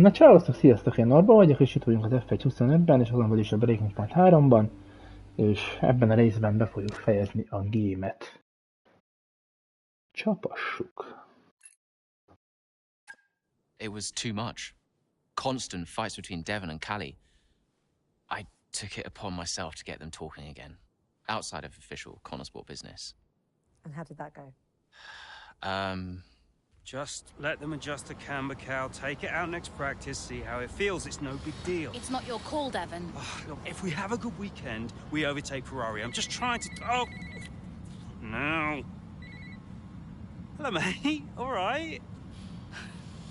Na császtok, sziasztok, én Norba vagyok, és itt vagyunk az F1.25-ben, és azon belül is a Breaking Point 3-ban, és ebben a részben be fogjuk fejezni a gémet. Csapassuk! It was too much. Constant fights between Devon and Callie. I took it upon myself to get them talking again, outside of official Connorsport business. And how did that go? Just let them adjust the camber, Cal. Take it out next practice, see how it feels. It's no big deal. It's not your call, Devon. Oh, look, if we have a good weekend, we overtake Ferrari. I'm just trying to... Oh! No. Hello, mate. All right.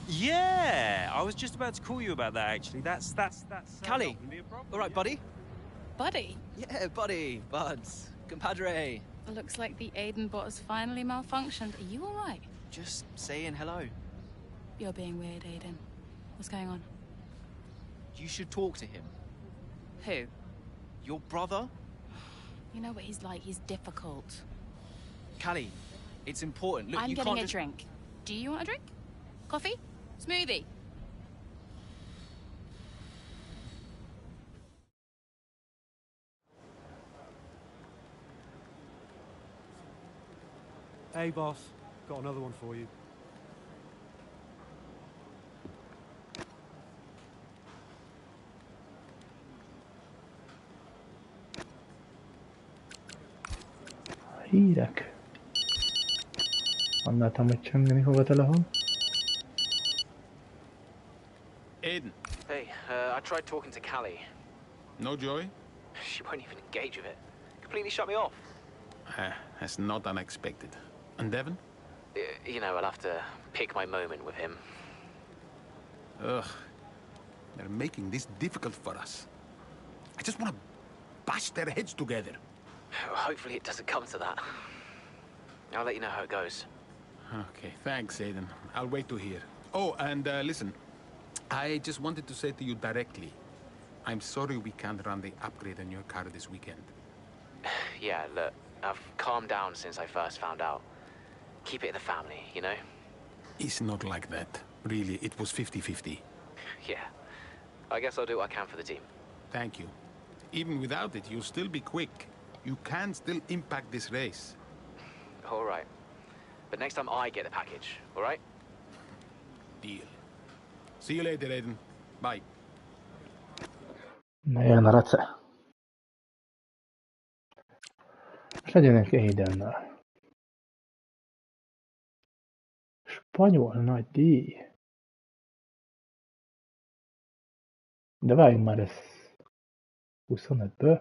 Yeah, I was just about to call you about that, actually. That's Callie, all right, buddy? Buddy? Yeah, buddy, buds, compadre. Looks like the Aiden bot has finally malfunctioned. Are you all right? Just saying hello. You're being weird, Aiden. What's going on? You should talk to him. Who? Your brother? You know what he's like. He's difficult. Callie, it's important. Look, I'm you getting can't a just... drink. Do you want a drink? Coffee? Smoothie? Hey, boss. Got another one for you. Hírek. Annál hogy csengeni hova a telefon. Aiden. Hey, I tried talking to Callie. No joy? She won't even engage with it. Completely shut me off. That's not unexpected. And Devon? You know, I'll have to pick my moment with him. Ugh. They're making this difficult for us. I just want to bash their heads together. Hopefully it doesn't come to that. I'll let you know how it goes. Okay, thanks, Aiden. I'll wait to hear. Oh, and listen. I just wanted to say to you directly, I'm sorry we can't run the upgrade on your car this weekend. Yeah, look, I've calmed down since I first found out. Keep it in the family, you know? It's not like that. Really, it was 50-50. Yeah. I guess I'll do what I can for the team. Thank you. Even without it, you'll still be quick. You can still impact this race. All right. But next time I get the package, all right? Deal. See you later, Aiden. Bye. Na jön a rece. Most legyenek Aidennel. Spanyol nagy díj. De váljunk már ezt 25-ből.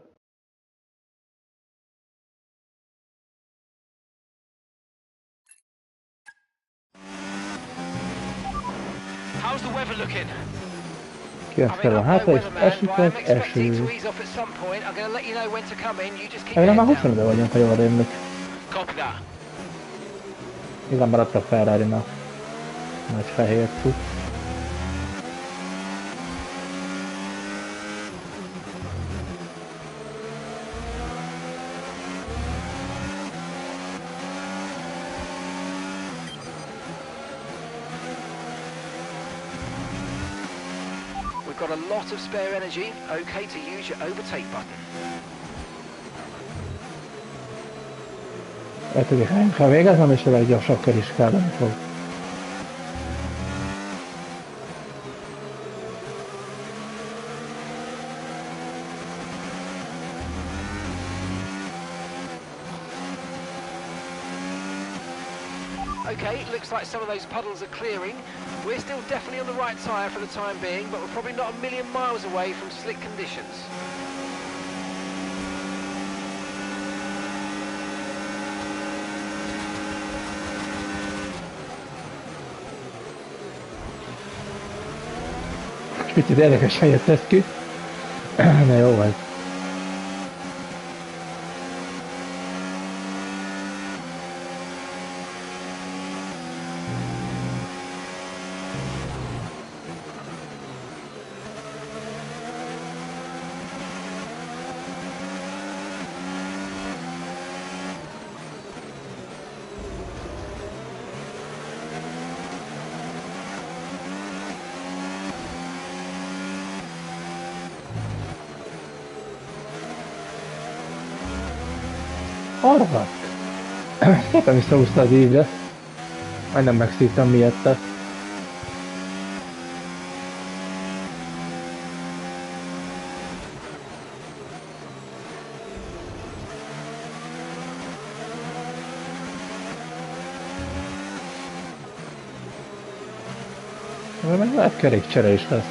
How's the weather looking? Kiasztál a hátra, és esik az eső. Remélem már 25-ben vagyunk, ha jól rémlik. Igazán maradt a Ferrari-nak. Nagy fehér cucc. Got a lot of spare energy. Okay to use your overtake button. Ha végezem, és a leggyorsabb kör is kellene fog. Okay, looks like some of those puddles are clearing. We're still definitely on the right tyre for the time being, but we're probably not a million miles away from slick conditions. Kicsit érdekes helyet tesz ki. Na jó vagy. Arra! Szépen visszahúzta az ívre. Majdnem megszívtam miatta. Meg lehet kerékcsere is lesz.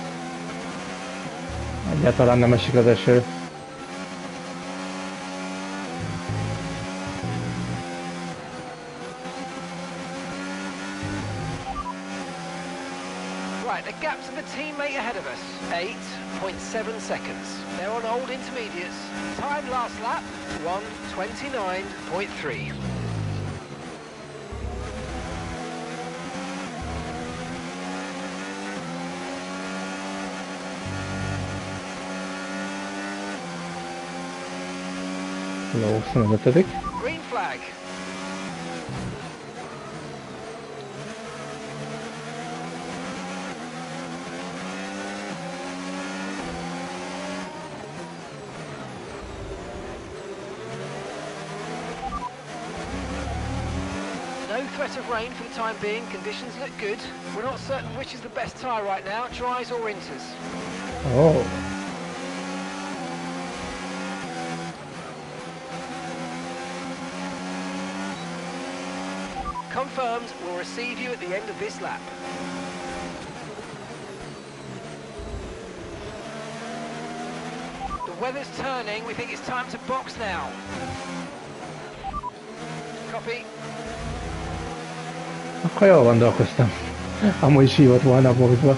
Egyáltalán nem esik az eső. Right, the gap to the teammate ahead of us, 8.7 seconds. They're on old intermediates. Time last lap, 1:29.3. Lószon az 5. Green flag. No threat of rain for the time being. Conditions look good. We're not certain which is the best tyre right now, dries or inters. Oh. Confirmed, we'll receive you at the end of this lap. The weather's turning, we think it's time to box now. Copy. Akkor jól gondolkoztam. Amúgy is hívott volna a boxba.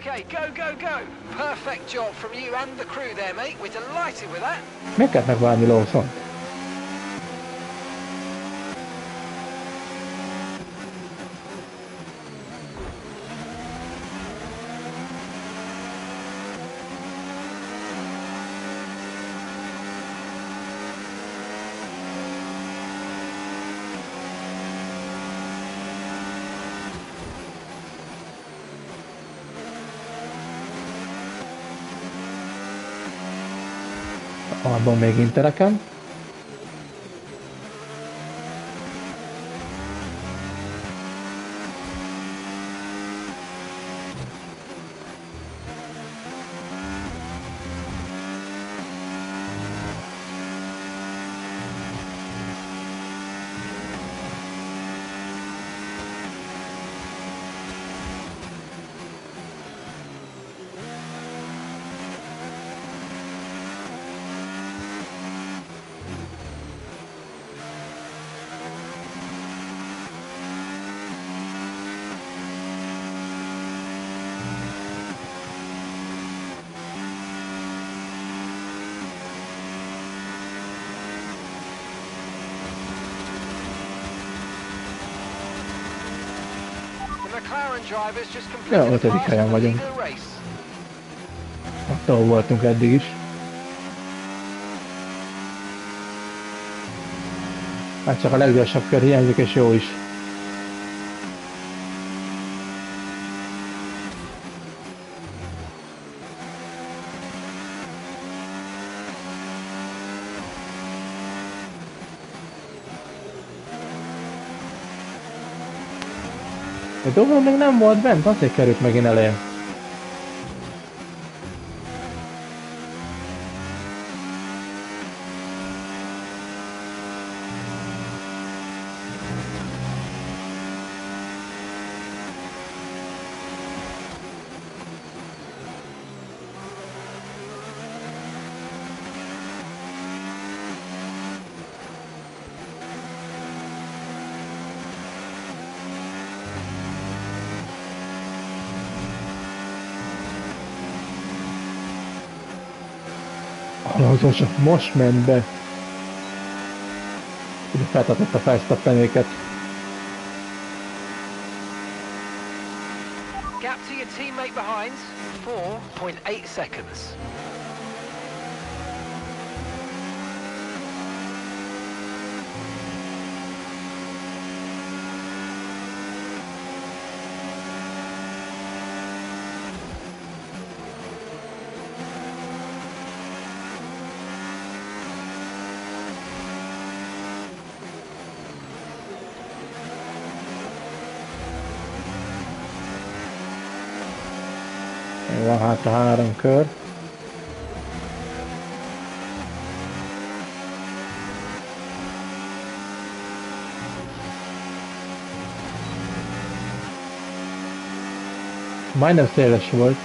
Okay, go, go, go! Perfect job from you and the crew there, mate. We're delighted with that. Meg kellett megválni Lawson. Abban még intereken. Ja, 5. helyen vagyunk. Ott, ahol voltunk eddig is. Hát csak a leggyorsabb kör hiányzik, és jó is. A dobban még nem volt bent, azért került megint elején. Alonso csak most ment be. feltartott a Verstappenéket. Gap to your teammate behind, 4.8 seconds. Van hátra 3 kör. Majdnem széles volt.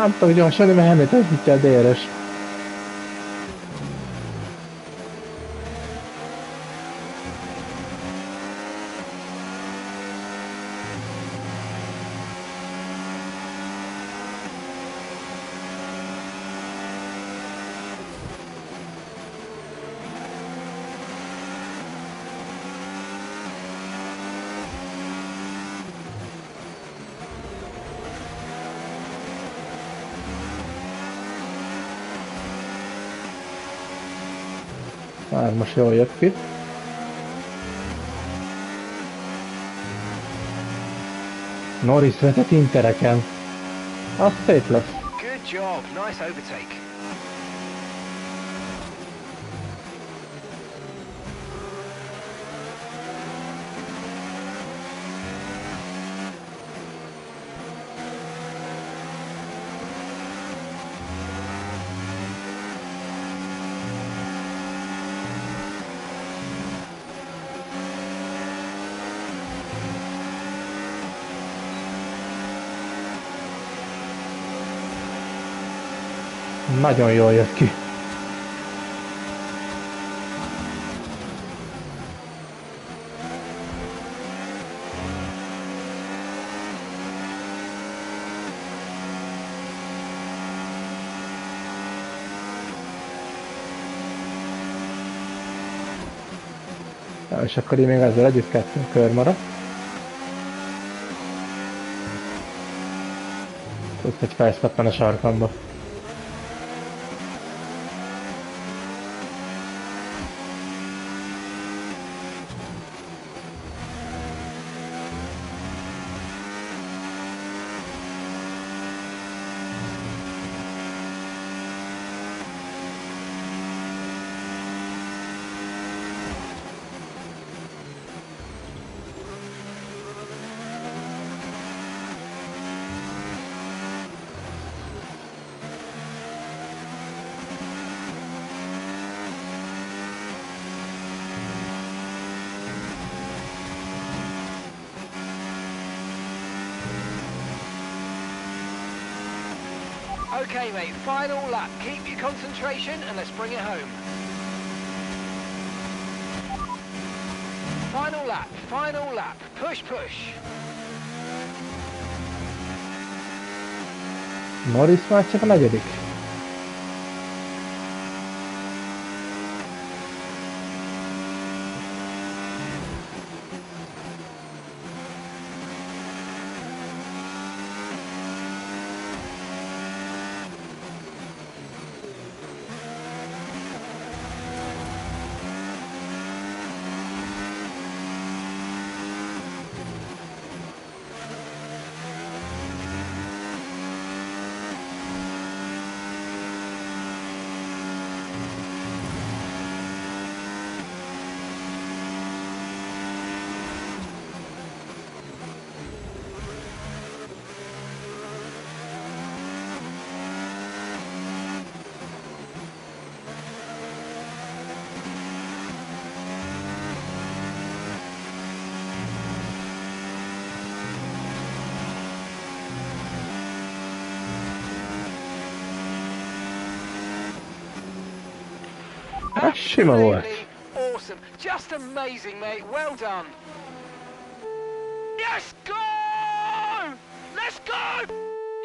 Nem tudok gyorsan, mert Henry teszik el DRS. Már most jól jött ki. Norris vezet intereken. Az szép lesz. Good job, nice overtake. Nagyon jól jött ki. Ja, és akkor így még ezzel együtt 2 kör maradt. Tudsz egy Verstappen a sarkamba. Okay, mate, final lap. Keep your concentration and let's bring it home. Final lap, final lap. Push, push. Norris már csak a 4. Sima volt. Absolutely awesome. Just amazing, mate. Well done. Yes, go! Let's go!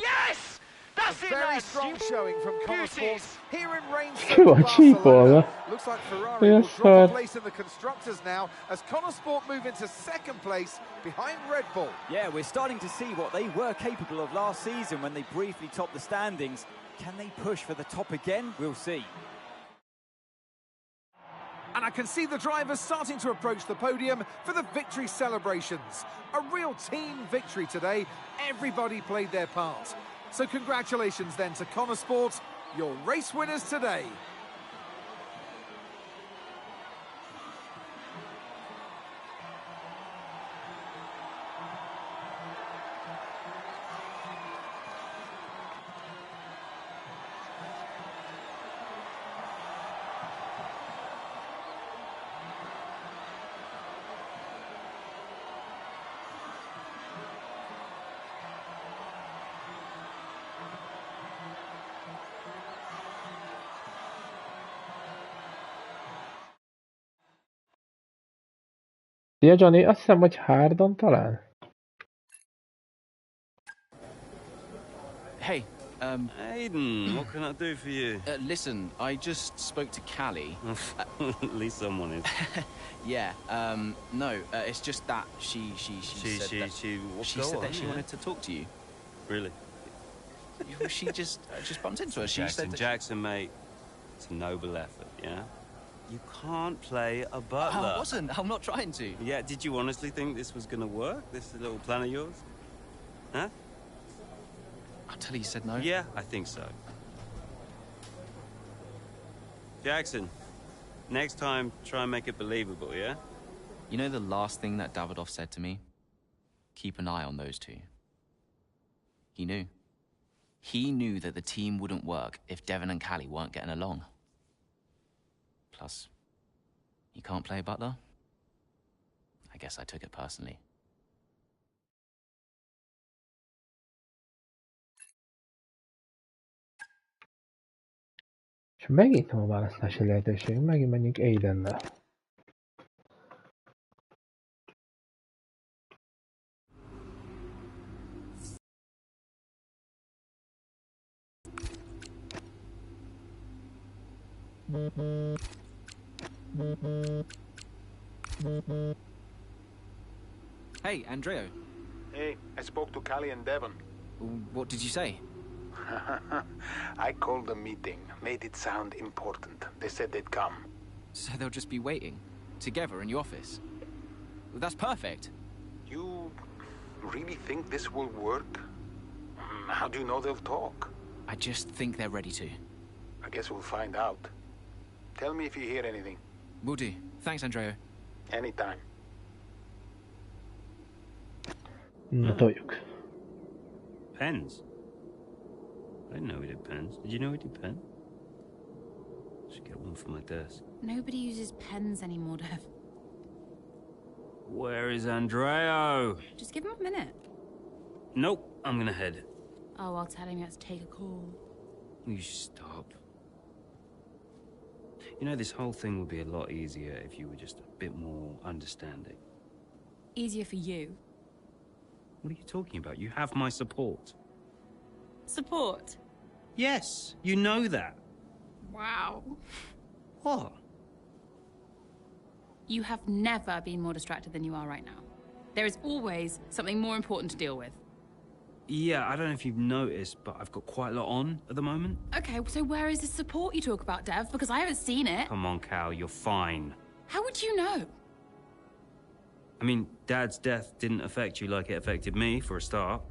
Yes! That's it, Very lads. strong showing from Connor Sports here in rain Ki van csípolva? Looks like Ferrari will drop a place in the constructors now as Connor Sport move into second place behind Red Bull. Yeah, we're starting to see what they were capable of last season when they briefly topped the standings. Can they push for the top again? We'll see. And I can see the drivers starting to approach the podium for the victory celebrations. A real team victory today. Everybody played their part. So congratulations then to Connor Sport, your race winners today. Szia Johnny, azt hiszem, hogy Hardon talán? Hey, Aiden, what can I do for you? listen, I just spoke to Callie. At least someone is. Yeah, no, it's just that she said that she wanted to talk to you. Really? She just bumped into her. She Jackson, said that Jackson, mate, it's a noble effort, yeah? You can't play a butler. I wasn't. I'm not trying to. Yeah, did you honestly think this was gonna work? This little plan of yours? Huh? Until he said no. Yeah, I think so. Jackson, next time, try and make it believable, yeah? You know the last thing that Davidoff said to me? Keep an eye on those two. He knew. He knew that the team wouldn't work if Devon and Callie weren't getting along. Plus, you can't play butler? I guess I took it personally. És megnyitom a választási lehetőség, megint menjünk Aidennel. Hey, Andreo. Hey, I spoke to Callie and Devon. What did you say? I called a meeting, made it sound important. They said they'd come. So they'll just be waiting, together in your office? Well, that's perfect. You really think this will work? How do you know they'll talk? I just think they're ready to. I guess we'll find out. Tell me if you hear anything. Will do. Thanks, Andreo. Anytime. Na toljuk. Pens? I didn't know we did pens. Did you know we did pens? Should get one for my desk. Nobody uses pens anymore, Dev. Where is Andreo? Just give him a minute. Nope, I'm gonna head. Oh, I'll tell him he has to take a call. You stop. You know, this whole thing would be a lot easier if you were just a bit more understanding. Easier for you. What are you talking about? You have my support. Support? Yes, you know that. Wow. What? You have never been more distracted than you are right now. There is always something more important to deal with. Yeah, I don't know if you've noticed, but I've got quite a lot on at the moment. Okay, so where is the support you talk about, Dev? Because I haven't seen it. Come on, Cal, you're fine. How would you know? I mean, Dad's death didn't affect you like it affected me, for a start.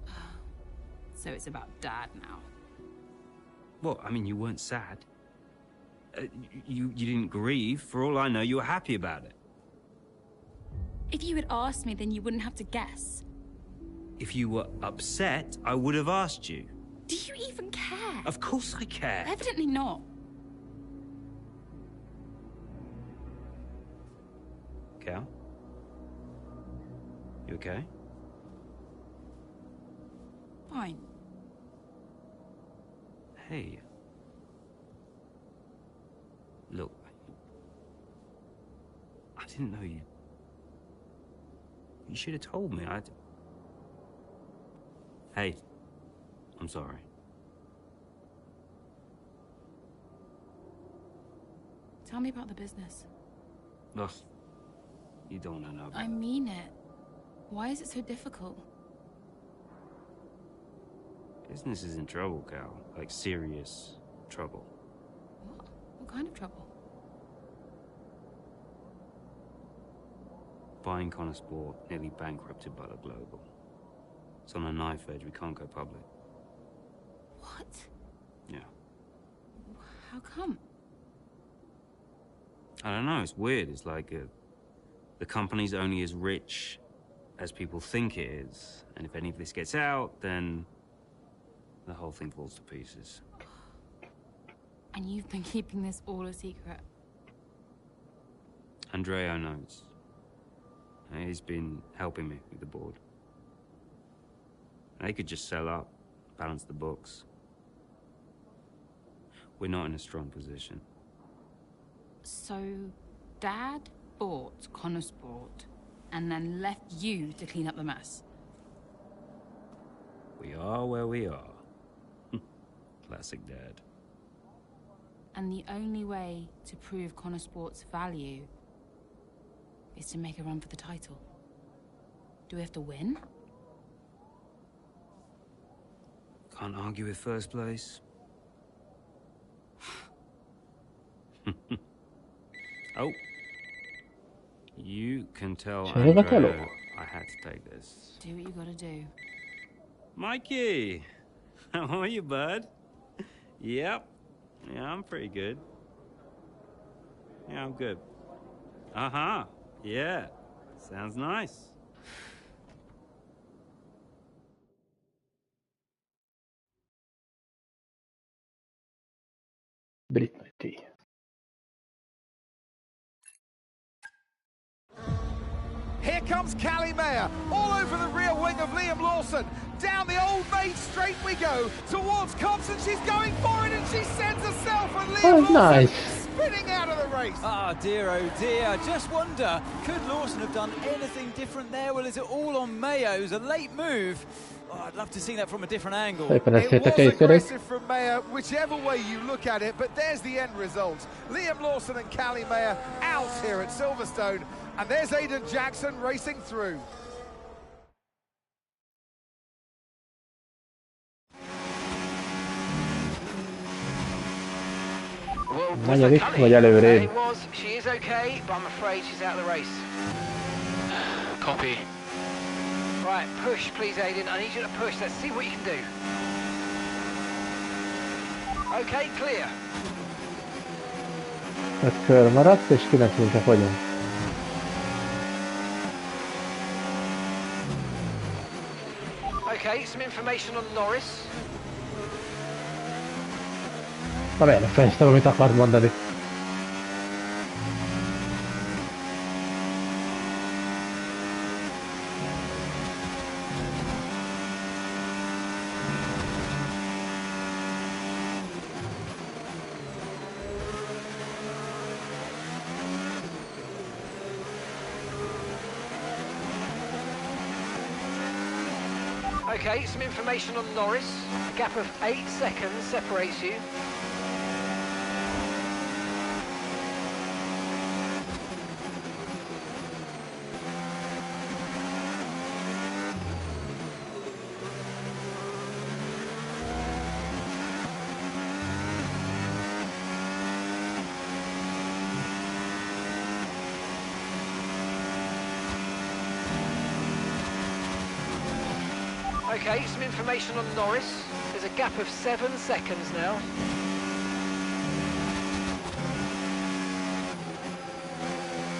So it's about Dad now. Well, I mean, you weren't sad. You didn't grieve. For all I know, you were happy about it. If you had asked me, then you wouldn't have to guess. If you were upset, I would have asked you. Do you even care? Of course I care. Evidently not. Cal? You okay? Fine. Hey. Look, I didn't know you. You should have told me. Hey, I'm sorry. Tell me about the business. Ugh, you don't want to know. I mean it. Why is it so difficult? Business is in trouble, Cal. Like, serious trouble. What? What kind of trouble? Buying Connor Sport nearly bankrupted by the Global. It's on a knife edge. We can't go public. What? Yeah. How come? I don't know. It's weird. It's like the company's only as rich as people think it is. And if any of this gets out, then the whole thing falls to pieces. And you've been keeping this all a secret? Andreo knows. He's been helping me with the board. They could just sell up, balance the books. We're not in a strong position. So, Dad bought Connor Sport and then left you to clean up the mess? We are where we are. Classic Dad. And the only way to prove Connor Sport's value is to make a run for the title. Do we have to win? Can't argue with first place. Oh. You can tell Andrea I had to take this. Do what you gotta do. Mikey! How are you, bud? Yep. Yeah, I'm pretty good. Yeah, I'm good. Uh-huh. Yeah. Sounds nice. Britney. Here comes Callie Mayer, all over the rear wing of Liam Lawson. Down the old main straight we go, towards Cobbs, and she's going for it, and she sends herself, and Liam Lawson nice. spinning out of the race. Oh dear, I just wonder, could Lawson have done anything different there? Well, is it all on Mayo's? A late move? Oh, I'd love to see that from a different angle. It was aggressive from Mayer, whichever way you look at it, but there's the end result. Liam Lawson and Callie Mayer out here at Silverstone, and there's Aidan Jackson racing through. Negyedik vagy előrébb? She is okay, but I'm afraid she's out of the race. Copy. Right, push please, Aidan. I need you to push. Let's see what you can do. Okay, clear. 5 kör maradt, és 9-esek vagyunk. Okay, some information on Norris. Na miért fejeztem, amit akart mondani? Okay, some information on Norris. A gap of 8 seconds separates you. Okay, some information on Norris. There's a gap of 7 seconds now.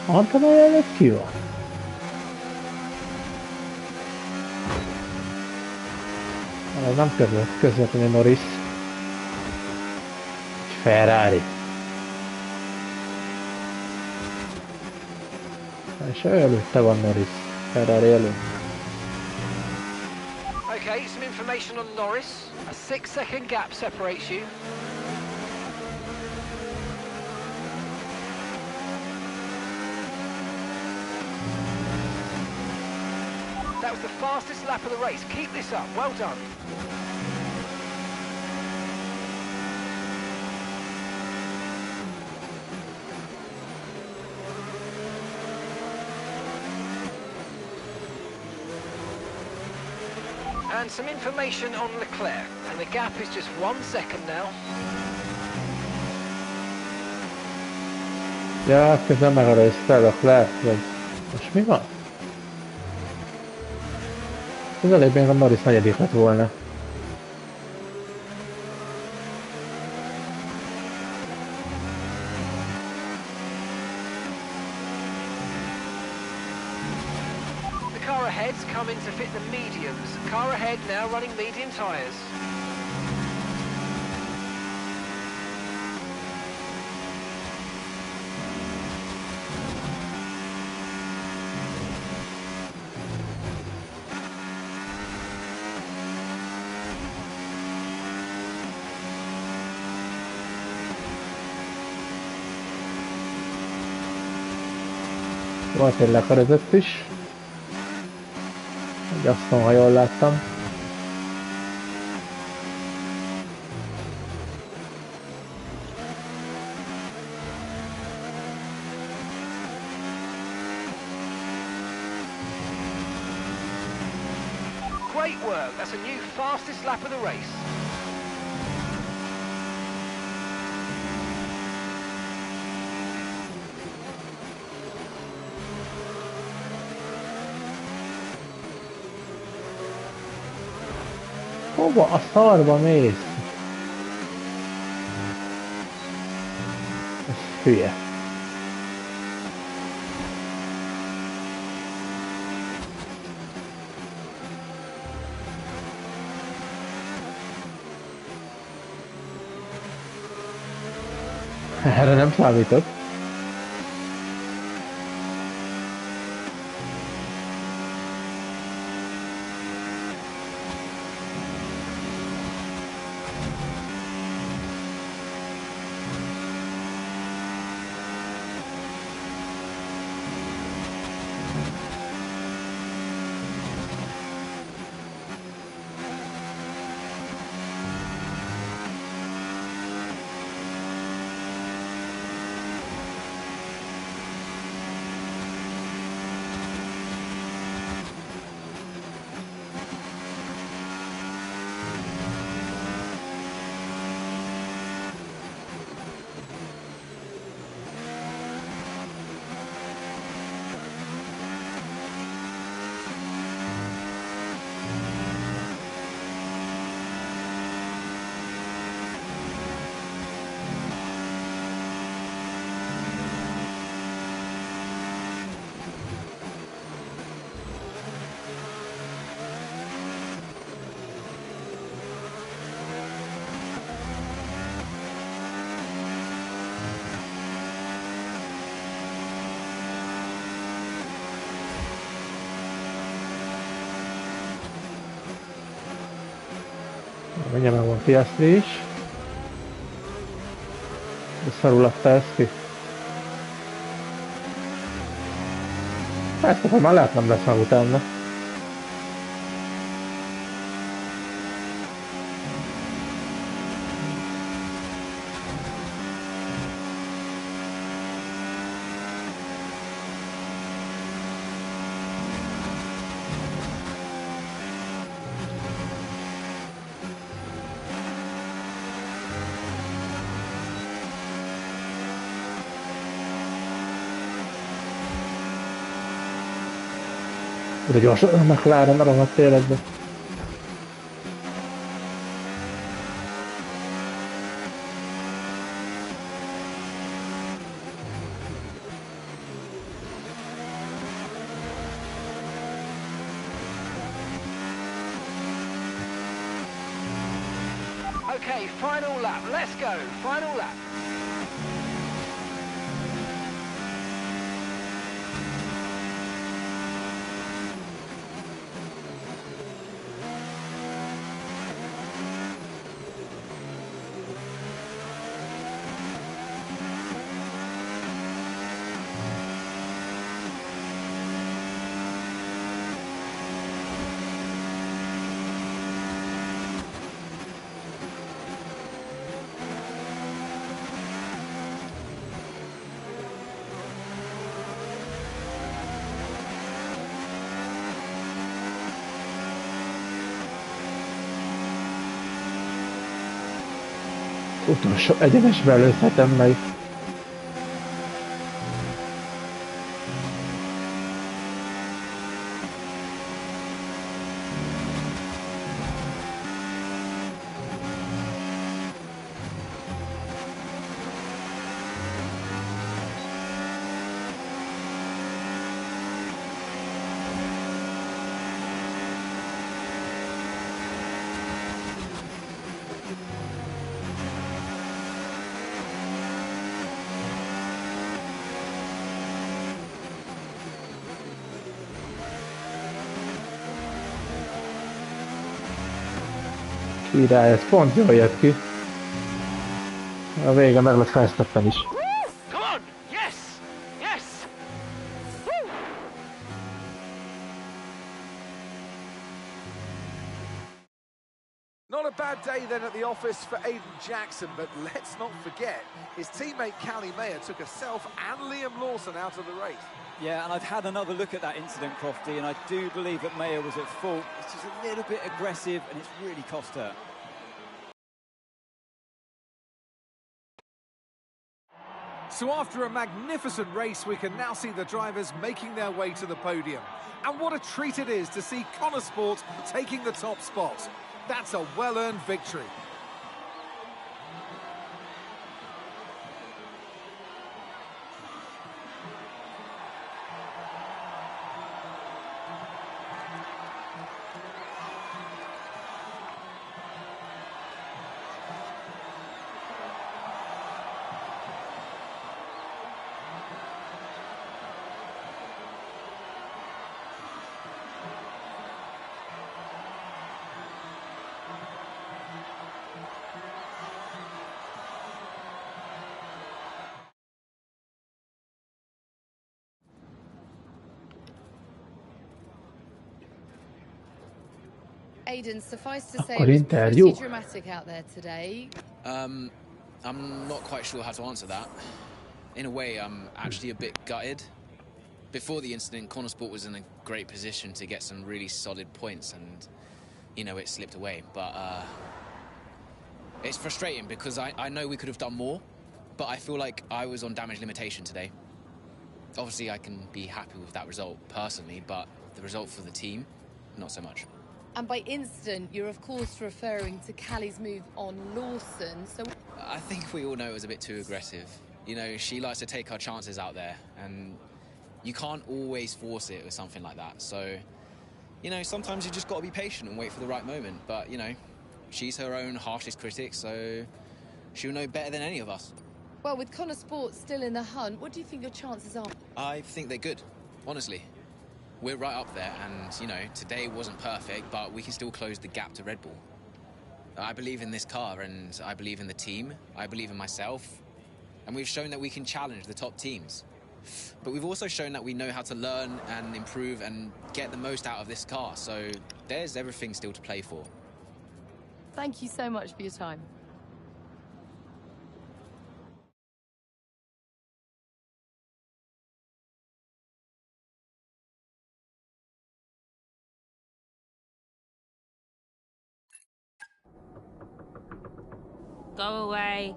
Anton előtt ki van? Ez nem közvetlenül Norris. Ferrari. És előtte van Norris. Ferrari előtt. Okay, some information on Norris. A 6-second gap separates you. That was the fastest lap of the race. Keep this up. Well done. And some information on Leclerc, and the gap is just 1 second now. Ja, közben megelőzte Leclerc, vagy... És mi van? Ez elég még a Norris negyedik lett volna. The car ahead's coming to fit the mediums. Car ahead now running medium tyres. Volt egy lekarözött is. Egy asztal, ha jól láttam. Great work. That's a new fastest lap of the race. Hova a szarba mész? Ez hülye. Erre nem számított. Mindjárt meg van Ps5 is. De szarul adta ezt ki. Ezt akkor már lehet nem lesz meg utána. De gyorsan a McLaren a rohadt életbe. Okay, final lap. Let's go. Final lap. Utolsó egyenesben lőttem meg. Király, ez pont jól jött ki. A vége meg lett Verstappen is. Come on! Yes! Yes! Woo! Not a bad day then at the office for Aiden Jackson, but let's not forget, his teammate Callie Mayer took herself and Liam Lawson out of the race. Yeah, and I've had another look at that incident, Crofty, and I do believe that Mayer was at fault. It's just a little bit aggressive, and it's really cost her. So after a magnificent race, we can now see the drivers making their way to the podium. And what a treat it is to see Connor Sport taking the top spot. That's a well-earned victory. Aiden, suffice to say, Akkor it was interjú. pretty dramatic out there today. I'm not quite sure how to answer that. In a way, I'm actually a bit gutted. Before the incident, Connor Sport was in a great position to get some really solid points, and, you know, it slipped away. But it's frustrating because I know we could have done more, but I feel like I was on damage limitation today. Obviously, I can be happy with that result personally, but the result for the team, not so much. And by incident, you're of course referring to Callie's move on Lawson, so... I think we all know it was a bit too aggressive. You know, she likes to take her chances out there, and you can't always force it with something like that. So, you know, sometimes you just got to be patient and wait for the right moment. But, you know, she's her own harshest critic, so she'll know better than any of us. Well, with Connor Sport still in the hunt, what do you think your chances are? I think they're good, honestly. We're right up there, and, you know, today wasn't perfect, but we can still close the gap to Red Bull. I believe in this car, and I believe in the team. I believe in myself. And we've shown that we can challenge the top teams. But we've also shown that we know how to learn and improve and get the most out of this car. So there's everything still to play for. Thank you so much for your time. Go away.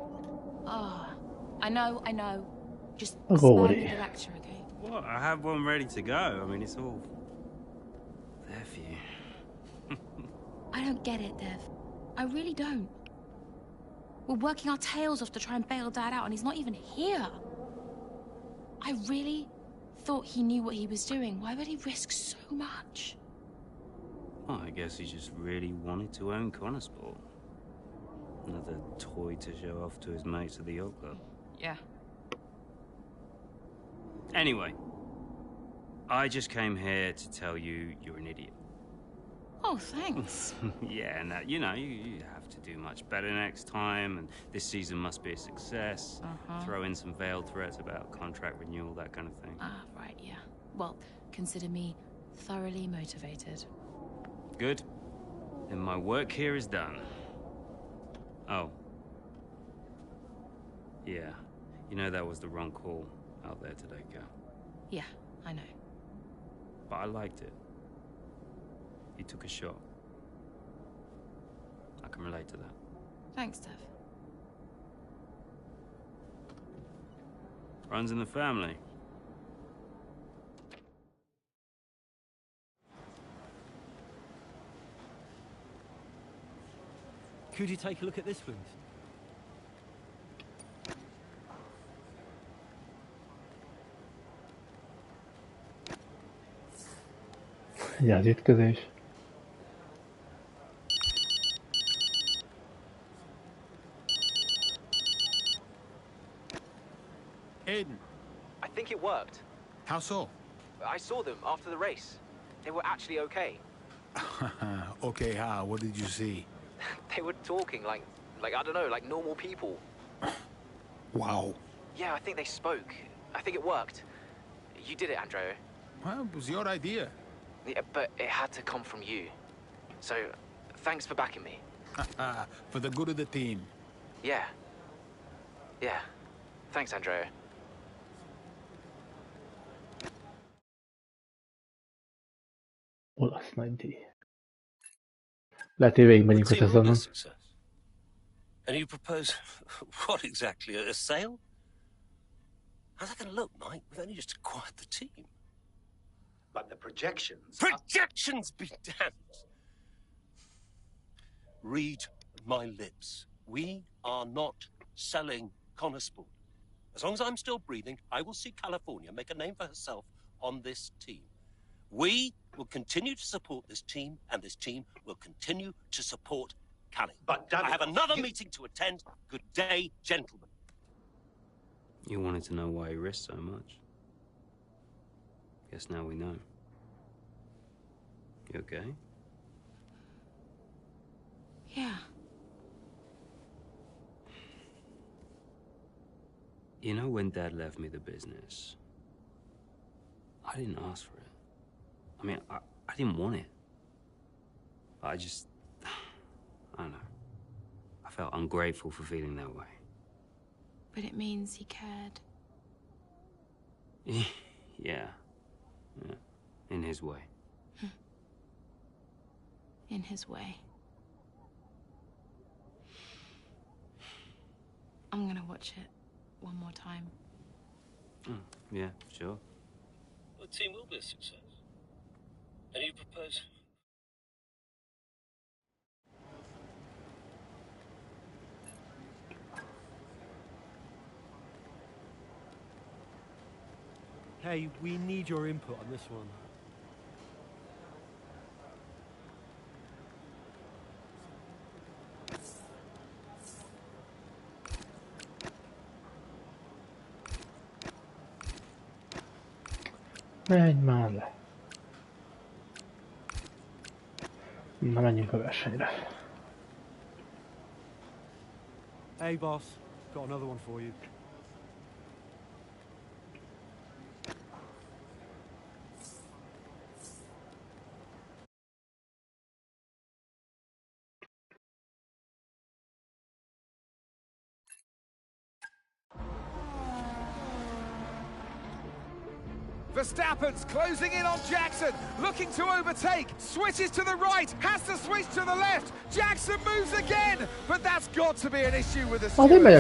Ah, I know. Just Go spare away. me the lecture, okay? What? I have one ready to go. I mean, it's all there for you. I don't get it, Dev. I really don't. We're working our tails off to try and bail Dad out, and he's not even here. I really thought he knew what he was doing. Why would he risk so much? Well, I guess he just really wanted to own Connor Sport. Another toy to show off to his mates at the yacht club. Yeah. Anyway, I just came here to tell you you're an idiot. Oh, thanks. Yeah, and you know, you have to do much better next time, and this season must be a success. Throw in some veiled threats about contract renewal, that kind of thing. Ah, right, yeah. Well, consider me thoroughly motivated. Good. Then my work here is done. Oh. Yeah. You know that was the wrong call out there today, Cal. Yeah, I know. But I liked it. You took a shot. I can relate to that. Thanks, Dev. Runs in the family. Could you take a look at this, please? Ja, az ütközés. Aiden. I think it worked. How so? I saw them after the race. They were actually okay. Okay, how? What did you see? They were talking like I don't know, like normal people. Wow. Yeah, I think they spoke. I think it worked. You did it, Andrea. Well, it was your idea. Yeah, but it had to come from you. So, thanks for backing me. For the good of the team. Yeah. Yeah. Thanks, Andrea. Olasz nagy díj. Lehet, hogy végigmegyünk a szezonon. And you propose what exactly? A sale? How's that going to look, Mike? We've only just acquired the team. But the projections... Projections be damned! Read my lips. We are not selling Connorsport. As long as I'm still breathing, I will see California make a name for herself on this team. We will continue to support this team, and this team will continue to support Callie. But I have another meeting to attend. Good day, gentlemen. You wanted to know why he risked so much. Guess now we know. You okay? Yeah. You know, when Dad left me the business, I didn't ask for it. I mean, I didn't want it. I don't know. I felt ungrateful for feeling that way. But it means he cared. Yeah. In his way. In his way. I'm gonna watch it one more time. Yeah, sure. The team will be a success. And you propose... Hey, we need your input on this one. Menj már le. Na, menjünk a versenyre. Hey, boss. Got another one for you. Verstappen's closing in on Jackson, looking to overtake, switches to the right, has to switch to the left, Jackson moves again, but that's got to be an issue with the Definitely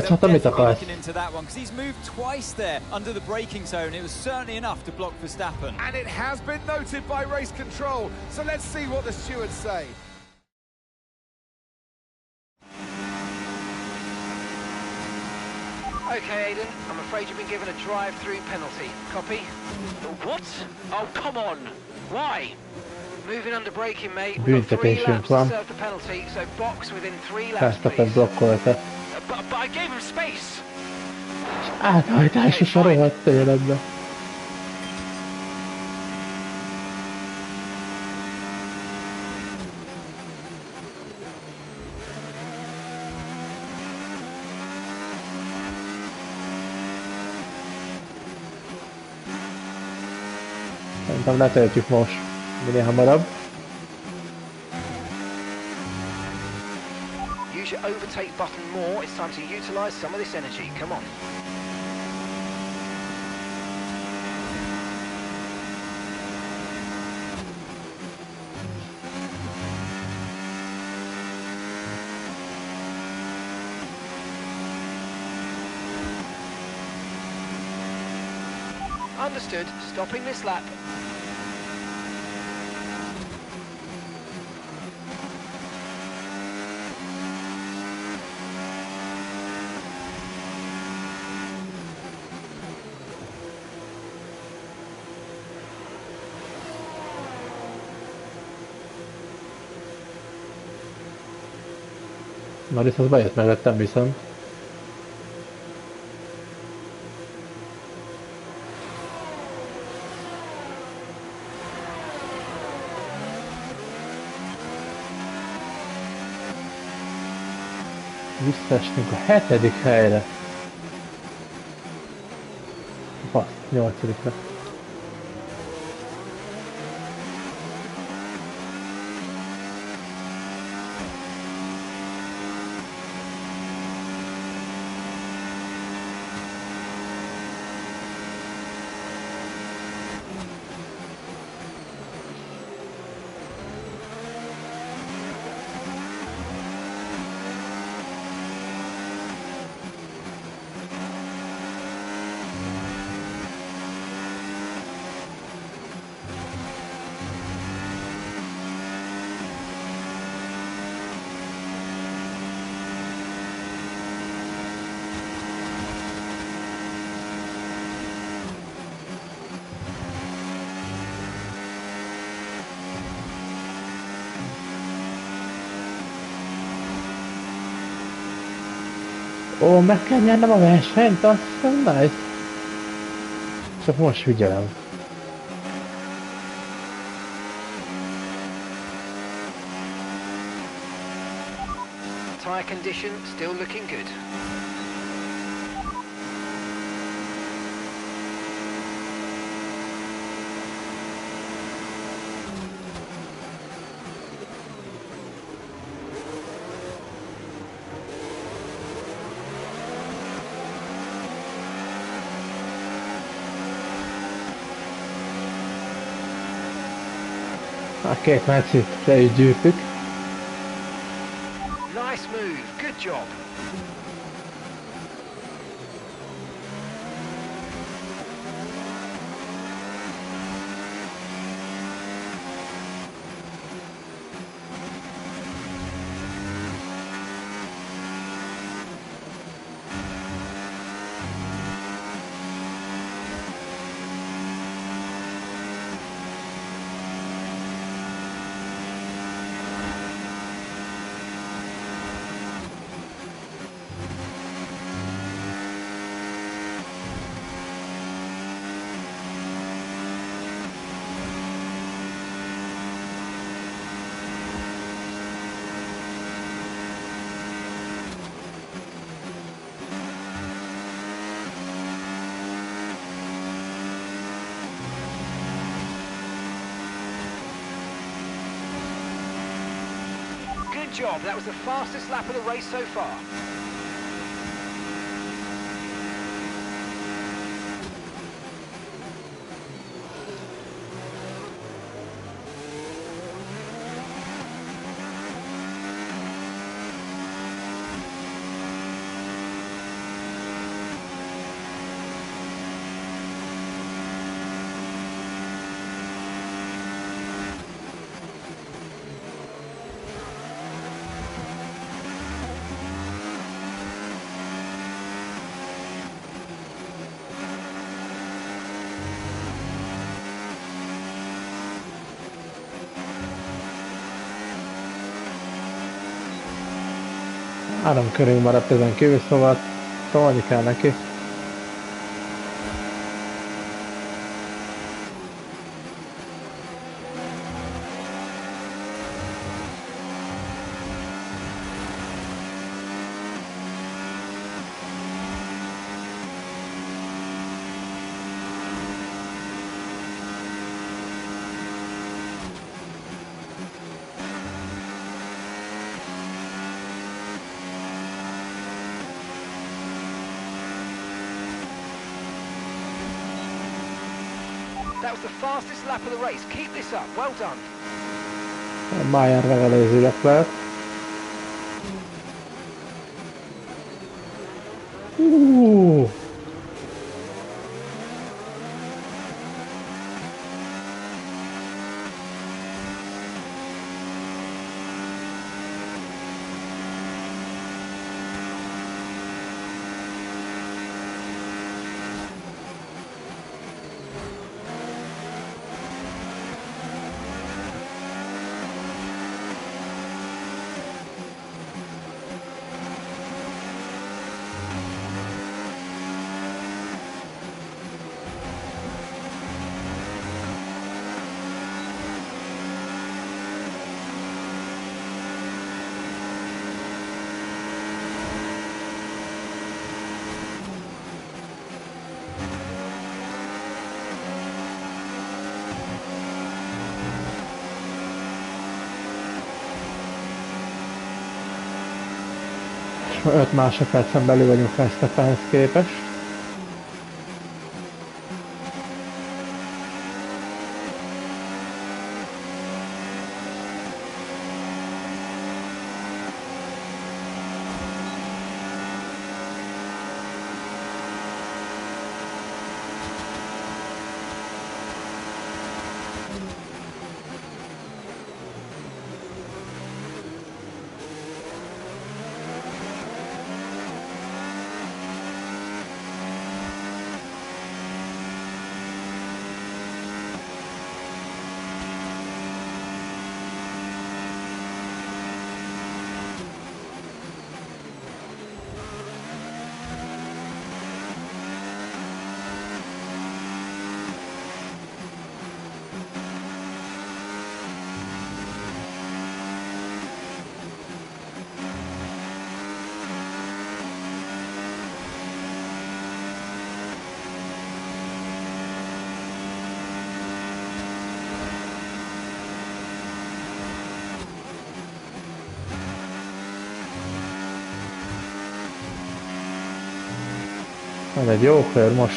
looking into that one, because he's moved twice there under the braking zone. It was certainly enough to block Verstappen. And it has been noted by race control, so let's see what the stewards say. Okay, Aiden, I'm afraid you've been given a drive-through penalty. Copy? What? Oh, come on! Why? Moving under braking, mate. We've got 3 laps to serve the penalty, so box within 3 laps, please. But I gave him space! Áthajtás is a rohadt életbe. Szerintem letöltjük most, minél hamarabb. Use your overtake button more. It's time to utilize some of this energy. Come on. Understood. Stopping this lap. Maris az bejött mellettem viszont. Visszaesünk a 7. helyre. Fasz, 8-ra. Ó, meg kell nyernem a versenyt, azt nice. Csak most figyelem. Tyre condition still looking good. A 2 meccit le is gyűjtük. Nice move, good job. Good job, that was the fastest lap of the race so far. Három körül maradt ezen kívül, szóval szólni kell neki. That was the fastest lap of the race. Keep this up. Well done. Májár megelőzőleg lehet. 5 másodpercen belül vagyunk Verstappenhez képest. Ez egy jó kör most.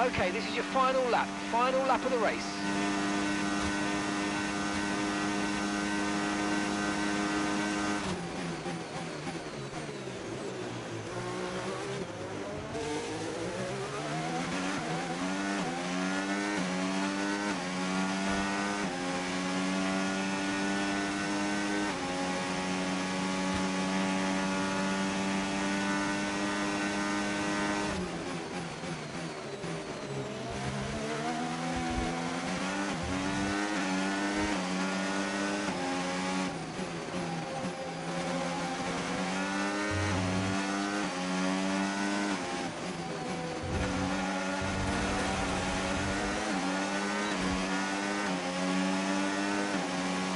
Okay, this is your final lap of the race.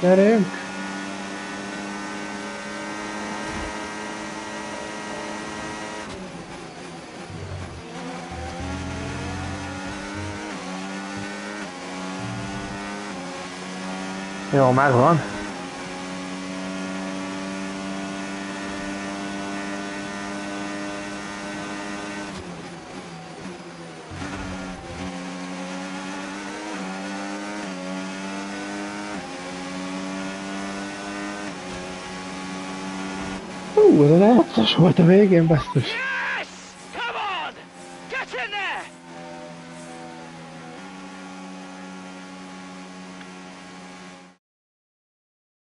Gyerünk! Jó, megvan. Ez a játszás volt a végén, basszus. Yes! Come on! Get in there!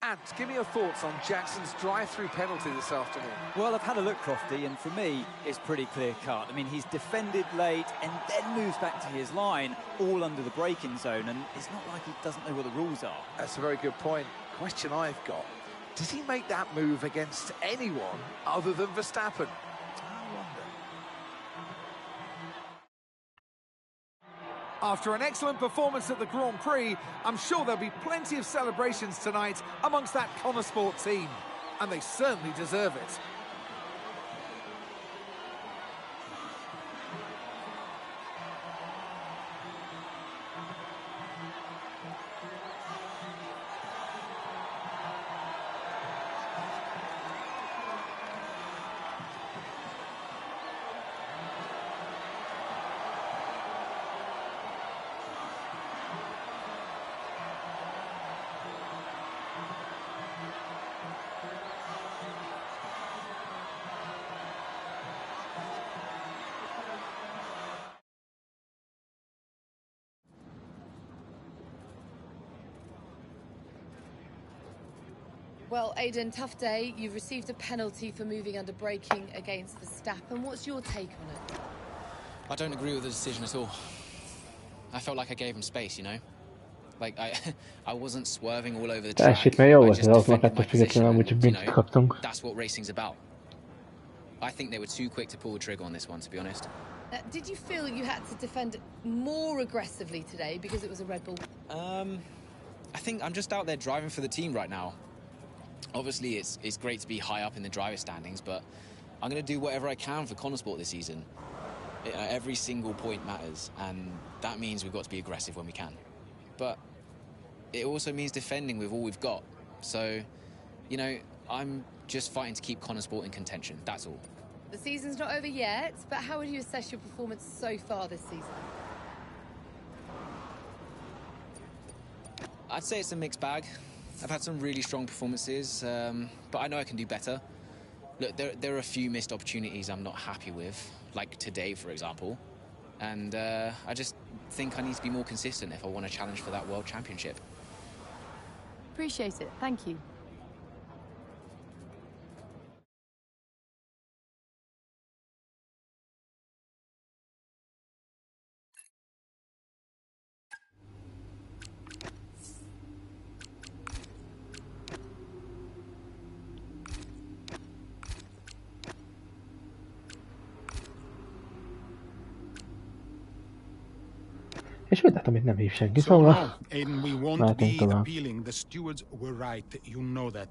And give me your thoughts on Jackson's drive-through penalty this afternoon. Well, I've had a look, Crofty, and for me, it's pretty clear-cut. I mean, he's defended late and then moves back to his line, all under the braking zone, and it's not like he doesn't know what the rules are. That's a very good point. Question I've got. Does he make that move against anyone other than Verstappen? I wonder. After an excellent performance at the Grand Prix, I'm sure there'll be plenty of celebrations tonight amongst that Connosport team. And they certainly deserve it. Well, Aidan, tough day. You've received a penalty for moving under braking against Verstappen. What's your take on it? I don't agree with the decision at all. I felt like I gave him space, you know? Like, I wasn't swerving all over the track. Teljesítmény jó volt az autónak, ettől függetlenül amúgy csak büntet kaptunk. That's what racing's about. I think they were too quick to pull the trigger on this one, to be honest. Did you feel you had to defend more aggressively today because it was a Red Bull? I think I'm just out there driving for the team right now. Obviously, it's great to be high up in the driver standings, but I'm going to do whatever I can for Connosport this season. Every single point matters, and that means we've got to be aggressive when we can. But it also means defending with all we've got. So, you know, I'm just fighting to keep Connosport in contention, that's all. The season's not over yet, but how would you assess your performance so far this season? I'd say it's a mixed bag. I've had some really strong performances, but I know I can do better. Look, there are a few missed opportunities I'm not happy with, like today, for example. And I just think I need to be more consistent if I want to challenge for that World Championship. Appreciate it. Thank you. És úgy látom, itt nem hív senki, So no, szóval Aiden, we won't mehetünk be tovább. appealing. The stewards were right. You know that.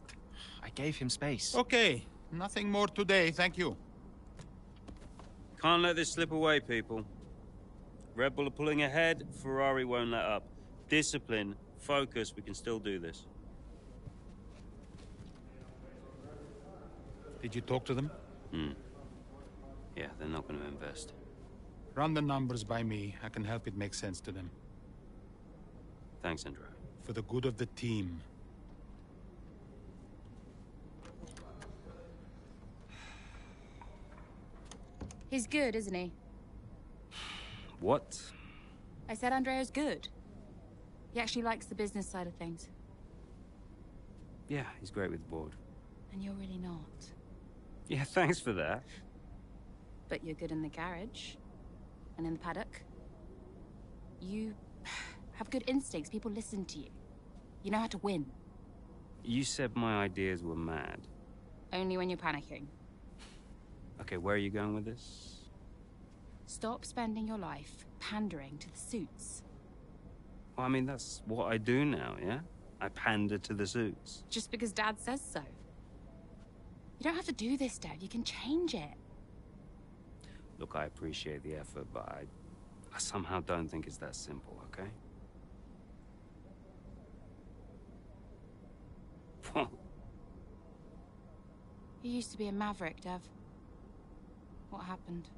I gave him space. Okay, nothing more today. Thank you. Can't let this slip away, people. Red Bull are pulling ahead, Ferrari won't let up. Discipline, focus, we can still do this. Did you talk to them? Yeah, they're not going to invest. Run the numbers by me. I can help it make sense to them. Thanks, Andrew. For the good of the team. He's good, isn't he? What? I said Andrea's good. He actually likes the business side of things. Yeah, he's great with the board. And you're really not. Yeah, thanks for that. But you're good in the garage. And in the paddock. You have good instincts. People listen to you. You know how to win. You said my ideas were mad. Only when you're panicking. Okay, where are you going with this? Stop spending your life pandering to the suits. Well, I mean, that's what I do now, yeah? I pander to the suits. Just because Dad says so. You don't have to do this, Dad. You can change it. Look, I appreciate the effort, but I somehow don't think it's that simple, okay? What? You used to be a maverick, Dev. What happened?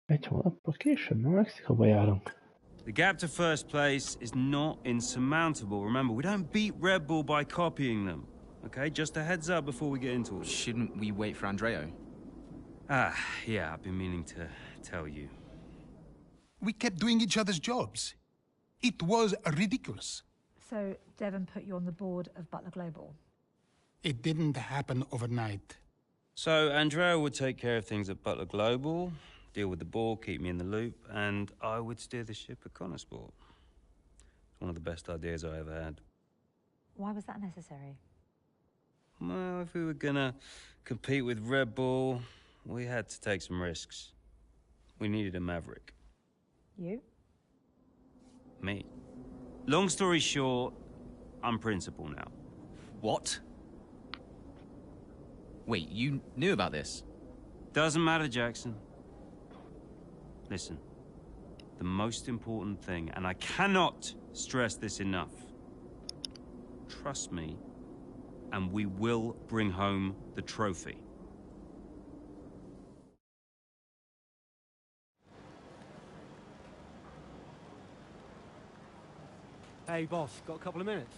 Egy hónappal később, na Mexikóba járunk. The gap to first place is not insurmountable. Remember, we don't beat Red Bull by copying them. Okay, just a heads up before we get into it. Shouldn't we wait for Andreo? Yeah, I've been meaning to tell you. We kept doing each other's jobs. It was ridiculous. So Devon put you on the board of Butler Global? It didn't happen overnight. So Andrea would take care of things at Butler Global, deal with the board, keep me in the loop, and I would steer the ship at Connosport. One of the best ideas I ever had. Why was that necessary? Well, if we were gonna compete with Red Bull, we had to take some risks. We needed a maverick. You? Me. Long story short, I'm principal now. What? Wait, you knew about this? Doesn't matter, Jackson. Listen, the most important thing, and I cannot stress this enough, trust me, and we will bring home the trophy. Hey, boss, got a couple of minutes?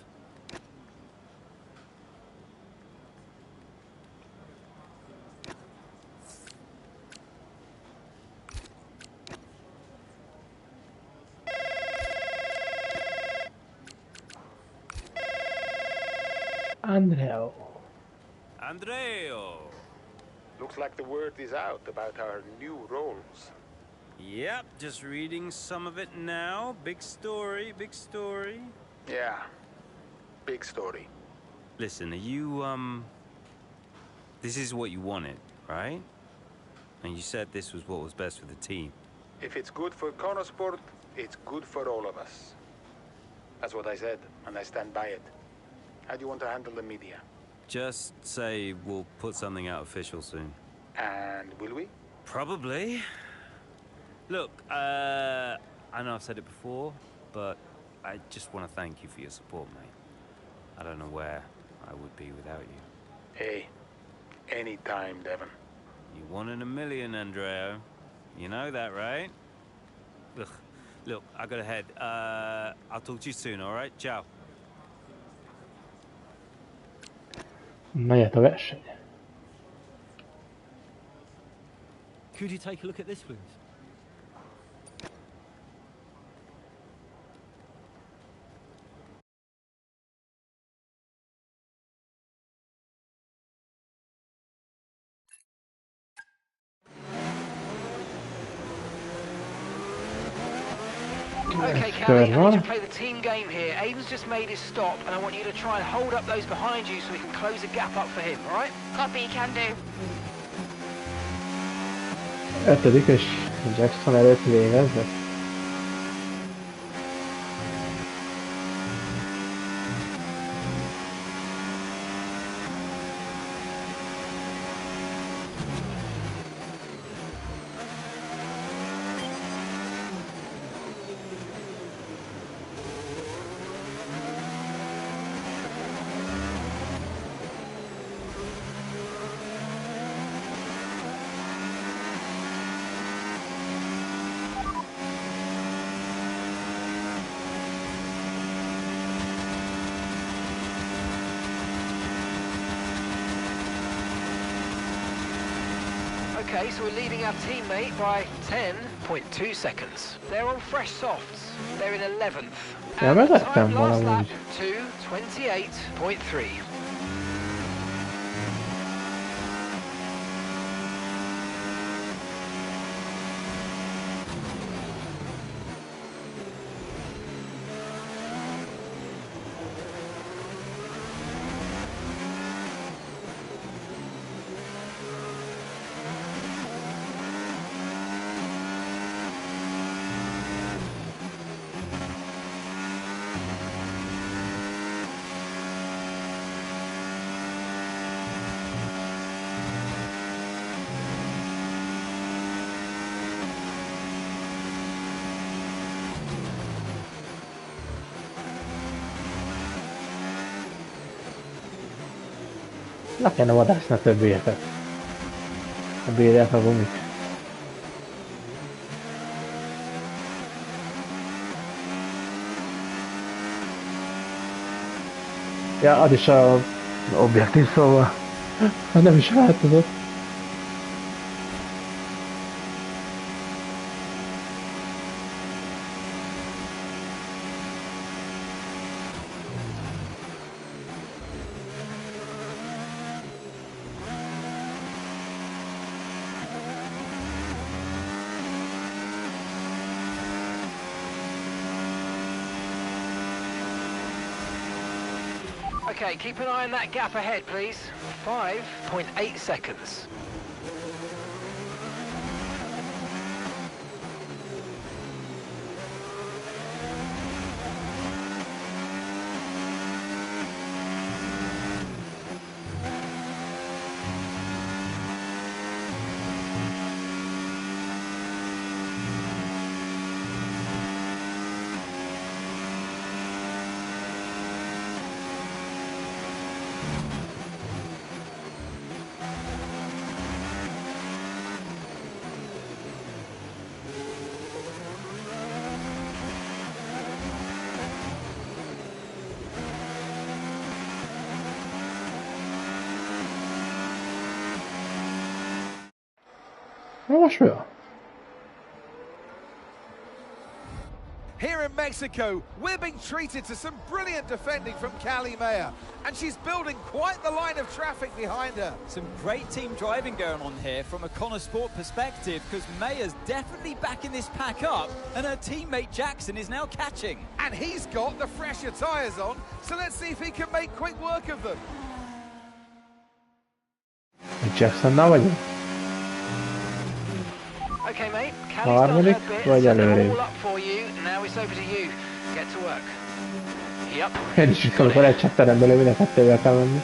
Andreo. Andreo! Looks like the word is out about our new roles. Yep, just reading some of it now. Big story, big story. Yeah, big story. Listen, are you this is what you wanted, right? And you said this was what was best for the team. If it's good for Konosport, it's good for all of us. That's what I said, and I stand by it. How do you want to handle the media? Just say we'll put something out official soon. And will we? Probably. Look, I know I've said it before, but I just want to thank you for your support, mate. I don't know where I would be without you. Hey, anytime, Devon. You 1 in a million, Andrea. You know that, right? Ugh. Look, I gotta head. I'll talk to you soon, all right? Ciao. Mehet a verseny. Could you take a look at this, please? Okay, Callie, I need to play the team game here. Aiden's just made his stop, and I want you to try and hold up those behind you so we can close the gap up for him, all right? Copy, can do. 5. és Jackson előtt végeznek. Okay, so we're leading our teammate by 10.2 seconds. They're on fresh softs. They're in 11th. Ja, And the vezettem time last lap, valahogy. 2:28.3. Le kellene vadászni a többi értet. A béret, a gumik. Ja, az is az objektív, szóval nem is változott. Okay, keep an eye on that gap ahead, please. 5.8 seconds. Most mi van? Here in Mexico, we're being treated to some brilliant defending from Callie Mayer, and she's building quite the line of traffic behind her. Some great team driving going on here from a Konosport perspective, because Mayer's definitely backing this pack up, and her teammate Jackson is now catching. And he's got the fresher tyres on, so let's see if he can make quick work of them. Jacksonnal vagyok? Okay, mate. Harmadik vagy előrébb? Én is itt amikor egy chatterem belül minden kettővel kell menni.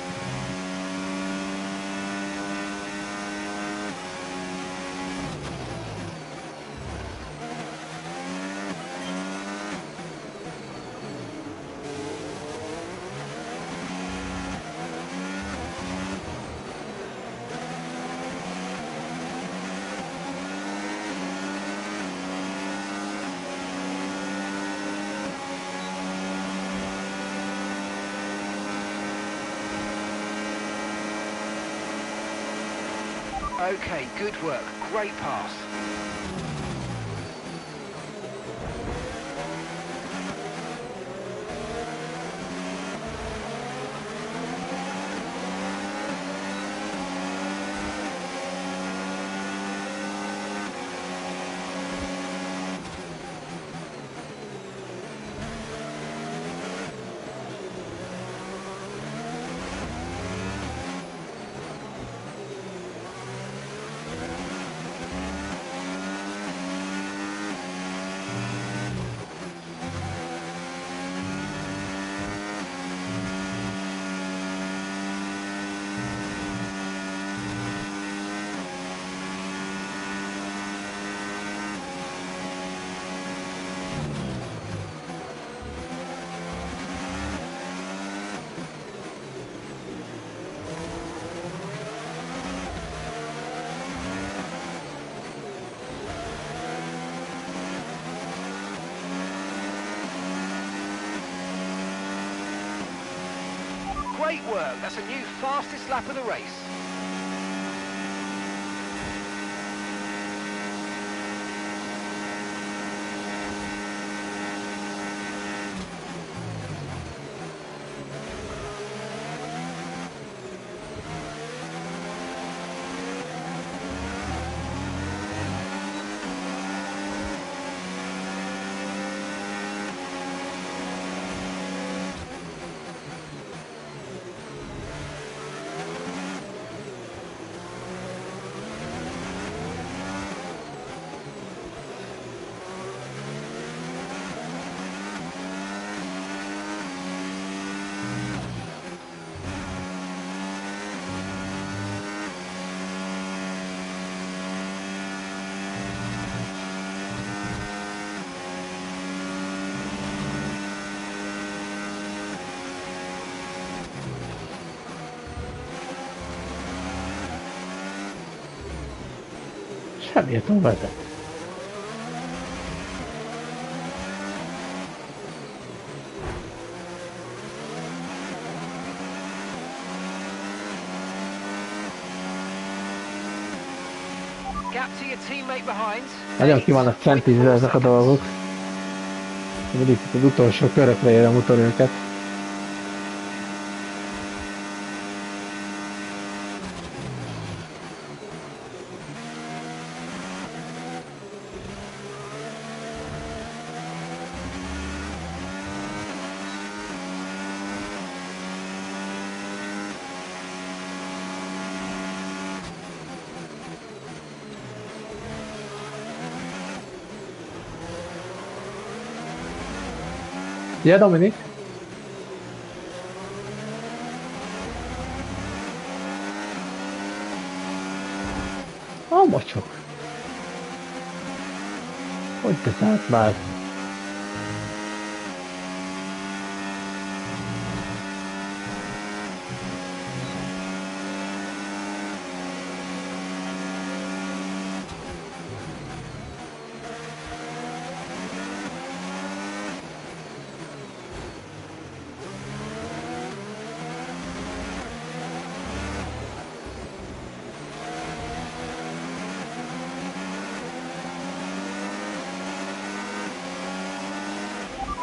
Okay, good work. Great pass. Great work. That's a new fastest lap of the race. Hamilton vezet. Nagyon ki vannak centízve ezek a dolgok. Mindig itt az utolsó körökre érem utol őket. Yeah, Dominik. A mocsok. Hogy te szállt már?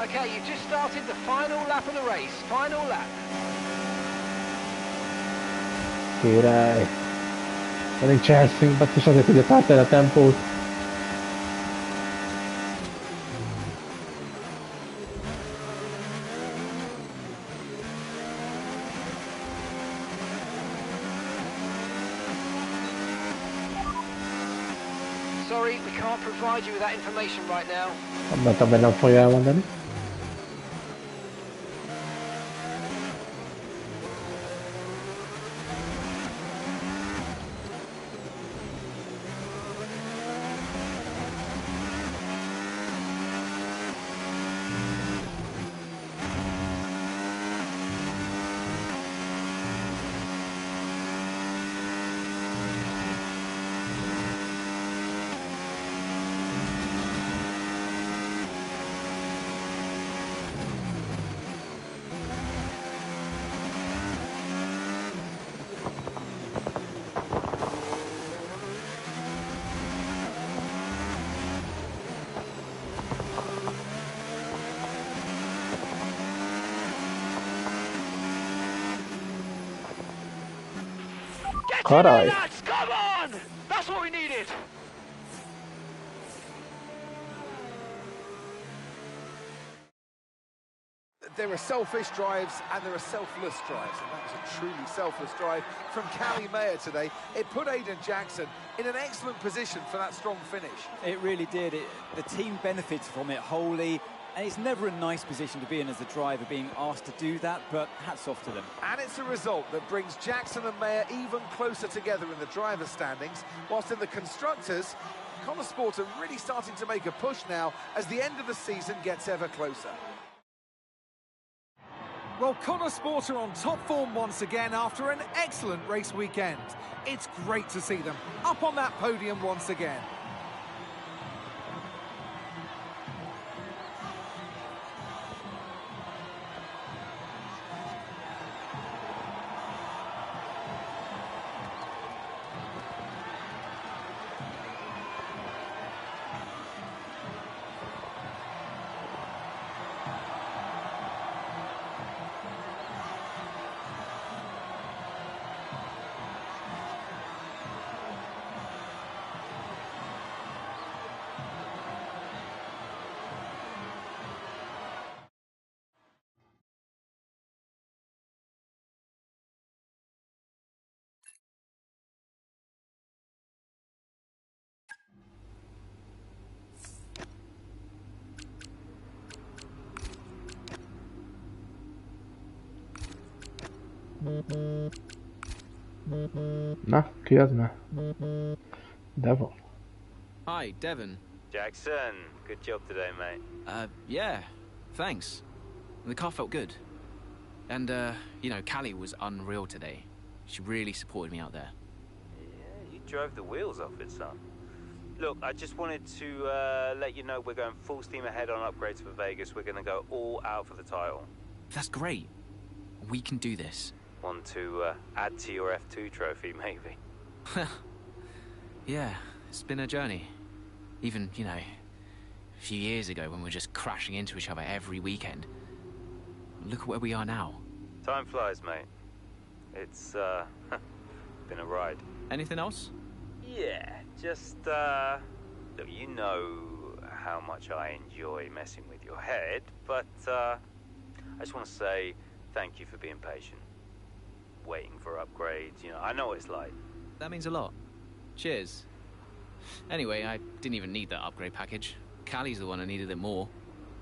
Okay, you've just started the final lap of the race. Final lap. Király. Elég cselszünk, basszus azért, hogy tartani a tempót. can't provide you with that information right now. Abban nem fogja elmondani. Karaj! Come on! That's what we needed! There are selfish drives and there are selfless drives, and that was a truly selfless drive from Callie Mayer today. It put Aiden Jackson in an excellent position for that strong finish. It really did. The team benefits from it wholly, and it's never a nice position to be in as a driver, being asked to do that, but hats off to them. And it's a result that brings Jackson and Mayer even closer together in the driver's standings, whilst in the constructors, Connosport are really starting to make a push now as the end of the season gets ever closer. Well, Connosport are on top form once again after an excellent race weekend. It's great to see them up on that podium once again. Na, ki az már? Devon. Hi, Devon. Jackson, good job today, mate. Yeah, thanks. The car felt good. And, you know, Callie was unreal today. She really supported me out there. Yeah, you drove the wheels off it, son. Look, I just wanted to let you know we're going full steam ahead on upgrades for Vegas. We're going to go all out for the title. That's great. We can do this. Want to add to your F2 trophy, maybe? Yeah, it's been a journey. Even, you know, a few years ago when we were just crashing into each other every weekend. Look at where we are now. Time flies, mate. It's been a ride. Anything else? Yeah, just look, you know how much I enjoy messing with your head, but I just want to say thank you for being patient. Waiting for upgrades, you know, I know what it's like. That means a lot. Cheers. Anyway, I didn't even need that upgrade package. Callie's the one who needed it more.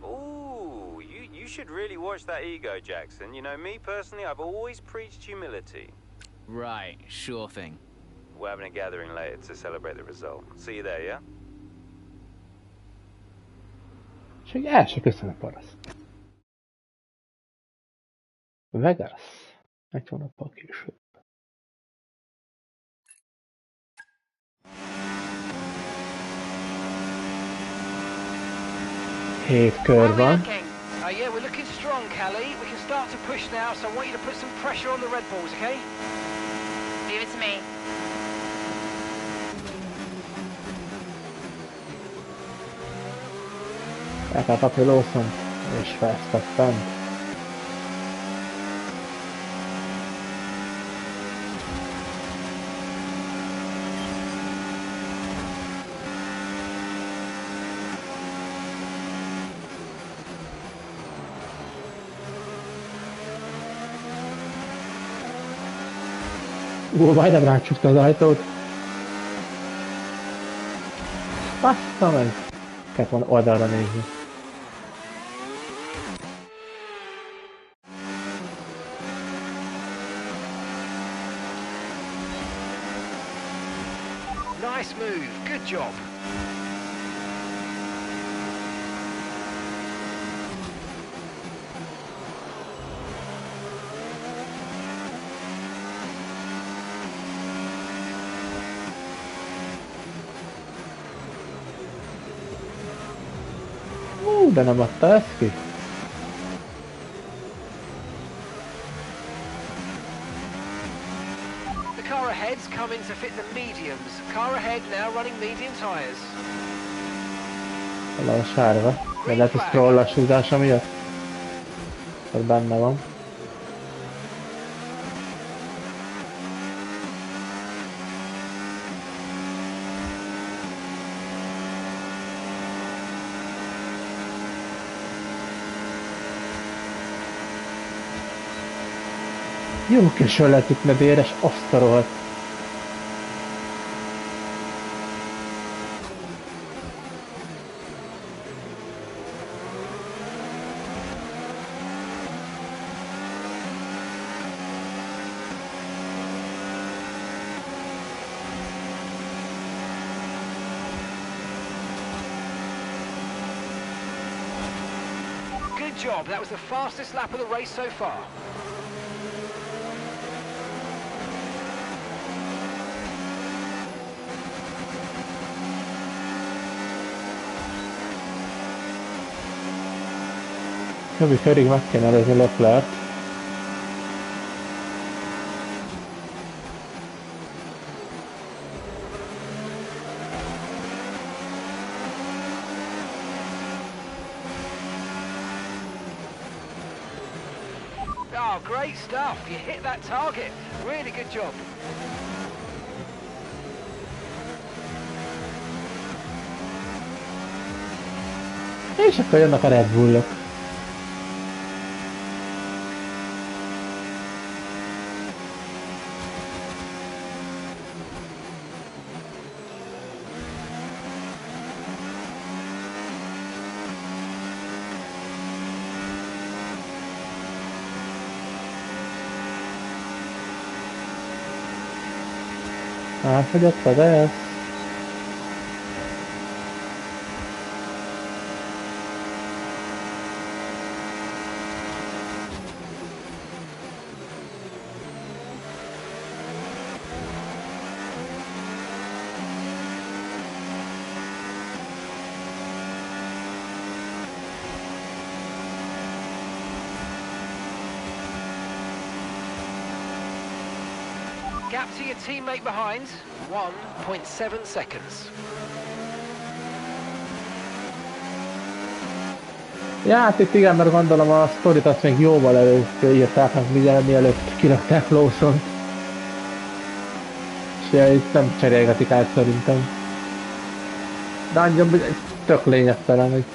Ooh, you should really watch that ego, Jackson. You know, me personally, I've always preached humility. Right, sure thing. We're having a gathering later to celebrate the result. See you there, yeah? És el se köszönök paraszt. Vegas. Egy hónappal később. Hét kör van. Yeah, we're looking strong, Callie. We can start to push now, so I want you to put some pressure on the Red Bulls, okay? Leave it to me. El kell Lawson és Verstappen. Majdnem rácsukta az ajtót. Bassza meg! Kellett volna oldalra nézni. Nice move, good job. De nem adta ezt ki? The car ahead's coming to fit the mediums. Car ahead now running medium tyres. Valahol sárga. Vagy lehet, hogy scroll lassúzása miatt? Ez benne van. Jó későn lett itt medéres, azt a rohadt. Good job, that was the fastest lap of the race so far. Jobbik félig meg kéne előzni Leclerc. Oh, great stuff. You hit that target. Really good job. És akkor jönnek a Red Bullok. Elfogyott ez. Gap to your teammate behind, 1.7 seconds. Ja, hát itt igen, mert gondolom a sztorit azt még jóval előtt írták, mielőtt kirakták Lawson-t. És ja, itt nem cserélgetik át szerintem. De annyira tök lényegtelen itt.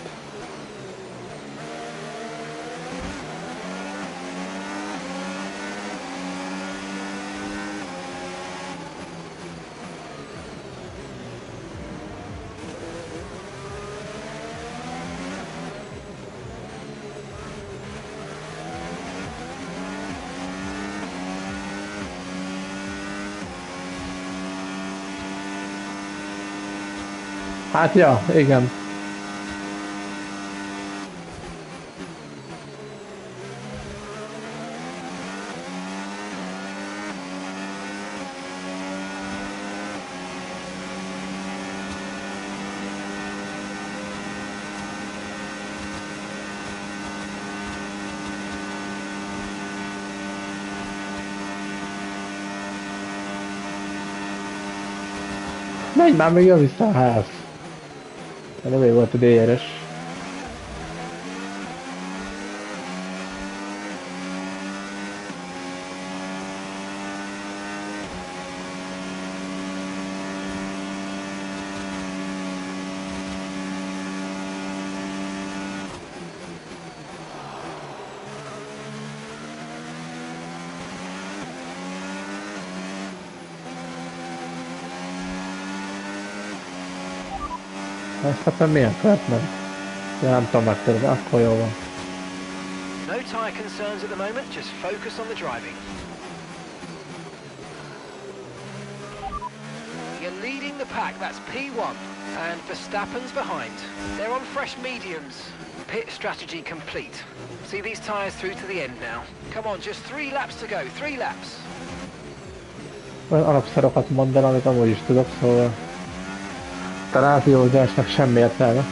Hát ja, igen. Menj már még az vissza a ház. Elég volt a DRS. Verstappen milyen kört ment? De nem tudom megtérni, akkor jó van. No tyre concerns at the moment, just focus on the driving. You're leading the pack, that's P1, and Verstappen's behind. They're on fresh mediums. Pit strategy complete. See these tyres through to the end now. Come on, just 3 laps to go, 3 laps. Olyan alapszarokat mondaná, amit amúgy is tudok, szóval a rádiózásnak semmi értelme.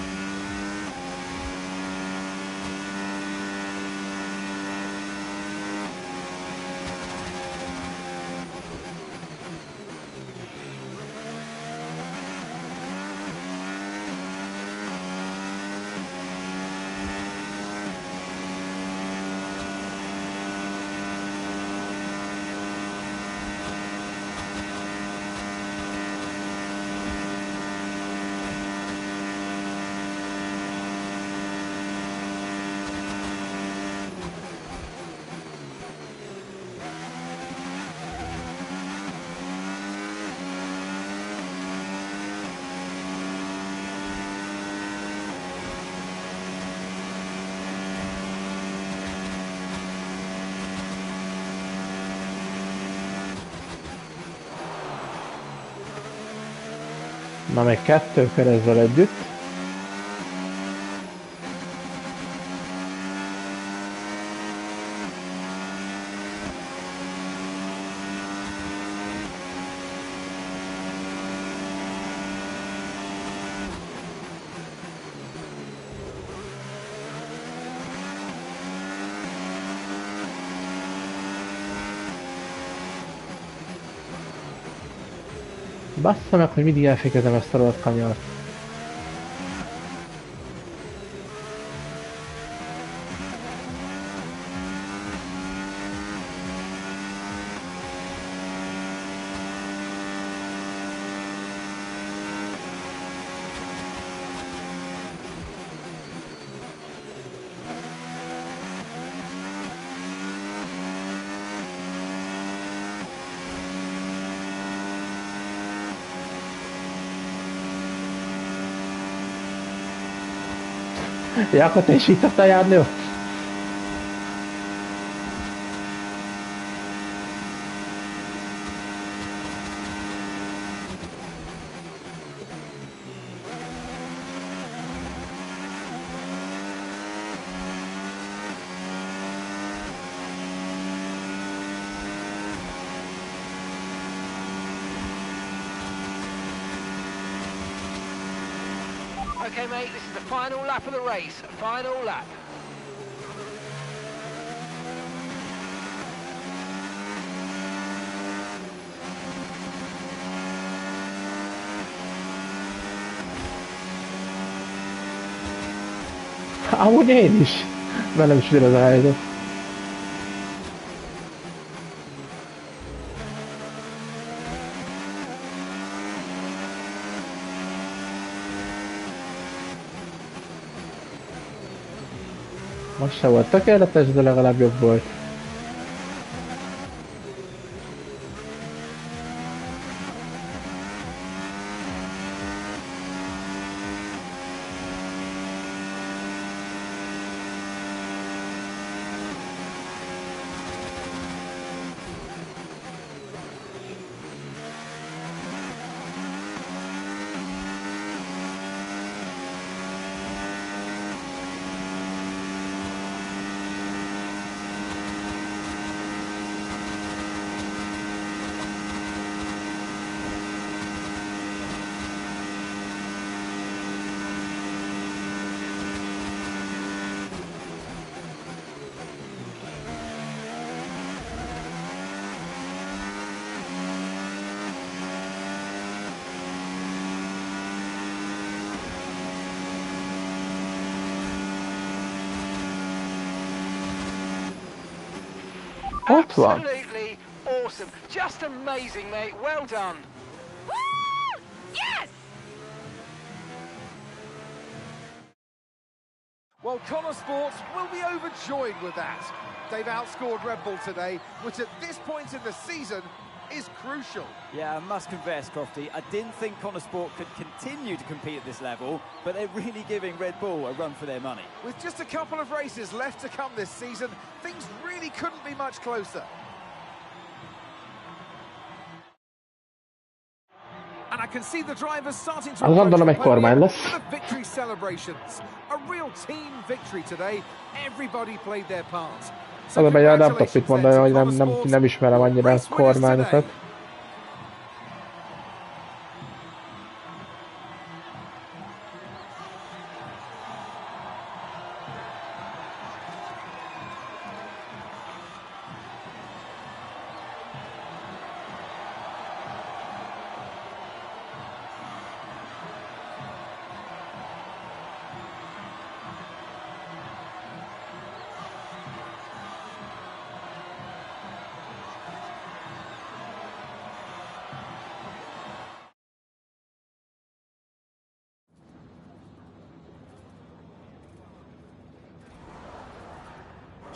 Na még 2 kör ezzel együtt. Bassza meg, hogy mindig elfékezem ezt a rohadt kanyart. Ja, akkor te is itt szoktál járni ott? Okay, mate, this is the final lap of the race. Final lap. Amúgy én is. Velem is ez a helyzet. Most se volt tökéletes, de legalább jobb volt. Absolutely awesome. Just amazing, mate. Well done. Woo! Yes! Well, Connor Sports will be overjoyed with that. They've outscored Red Bull today, which at this point in the season is crucial. Yeah, I must confess, Crofty, I didn't think Connosport could continue to compete at this level, but they're really giving Red Bull a run for their money. With just a couple of races left to come this season, things really couldn't be much closer. And I can see the drivers starting to approach the podium for the victory celebrations. A real team victory today. Everybody played their part. So congratulations then to Connosport. Race winners today.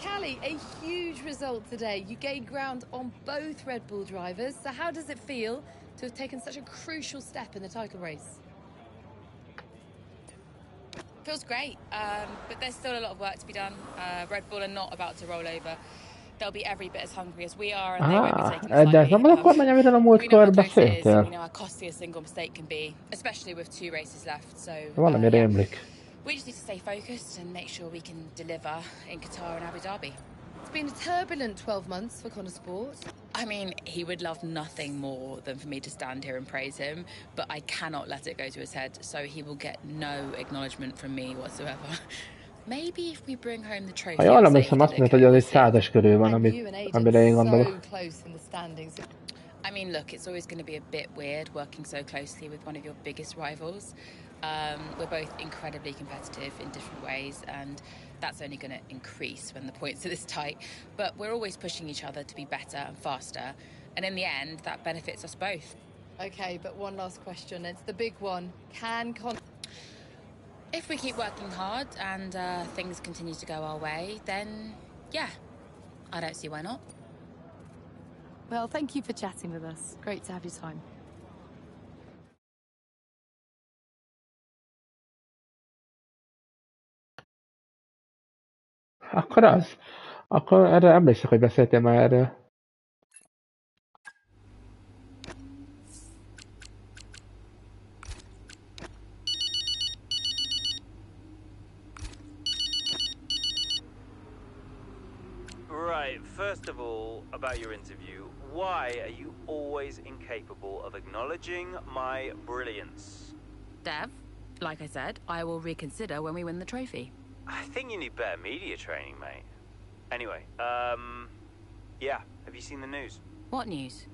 Callie, a huge result today. You gained ground on both Red Bull drivers. So how does it feel to have taken such a crucial step in the title race? Feels great, but there's still a lot of work to be done. Red Bull are not about to roll over. They'll be every bit as hungry as we are, and they won't be taking it lightly. We know how close it is, and we know how costly a single mistake can be, especially with 2 races left. So we just need to stay focused and make sure we can deliver in Qatar and Abu Dhabi. It's been a turbulent 12 months for Connosport. I mean, he would love nothing more than for me to stand here and praise him, but I cannot let it go to his head, so he will get no acknowledgement from me whatsoever. Maybe if we bring home the trophy. Jól emlékszem, azt mondta, hogy az egy 100-as körül van, amire én gondolok. So close in the standings. I mean, look, it's always going to be a bit weird working so closely with one of your biggest rivals. We're both incredibly competitive in different ways, and that's only going to increase when the points are this tight. But we're always pushing each other to be better and faster, and in the end, that benefits us both. Okay, but one last question. It's the big one. If we keep working hard and things continue to go our way, then yeah, I don't see why not. Well, thank you for chatting with us. Great to have your time. Akkor az. Akkor erre emlékszek, hogy beszéltél már erről. Right, first of all, about your interview, why are you always incapable of acknowledging my brilliance? Dev, like I said, I will reconsider when we win the trophy. I think you need better media training, mate. Anyway, yeah, have you seen the news? What news?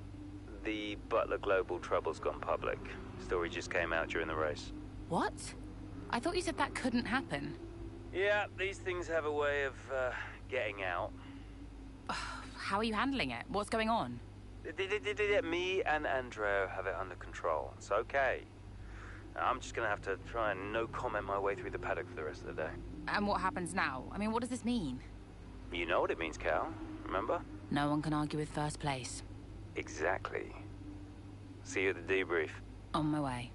The Butler Global trouble's gone public. Story just came out during the race. What? I thought you said that couldn't happen. Yeah, these things have a way of getting out. How are you handling it? What's going on? Me and Andrea have it under control. It's okay. I'm just gonna have to try and no comment my way through the paddock for the rest of the day. And what happens now? I mean, what does this mean? You know what it means, Cal. Remember? No one can argue with first place. Exactly. See you at the debrief. On my way.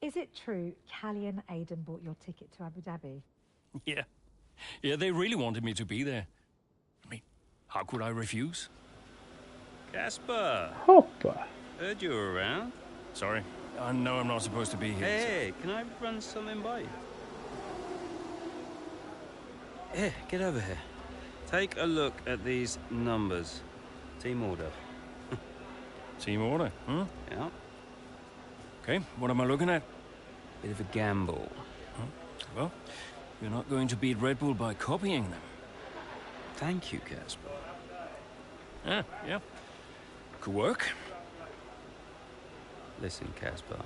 Is it true Callie and Aidan bought your ticket to Abu Dhabi? Yeah. Yeah, they really wanted me to be there. I mean, how could I refuse? Casper! Hoppa! Heard you were around. Sorry. I know I'm not supposed to be here. Hey, can I run something by you? Here, get over here. Take a look at these numbers. Team order. Team order, huh? Yeah. Okay, what am I looking at? Bit of a gamble. Huh? Well, you're not going to beat Red Bull by copying them. Thank you, Casper. Yeah. Could work. Listen, Casper,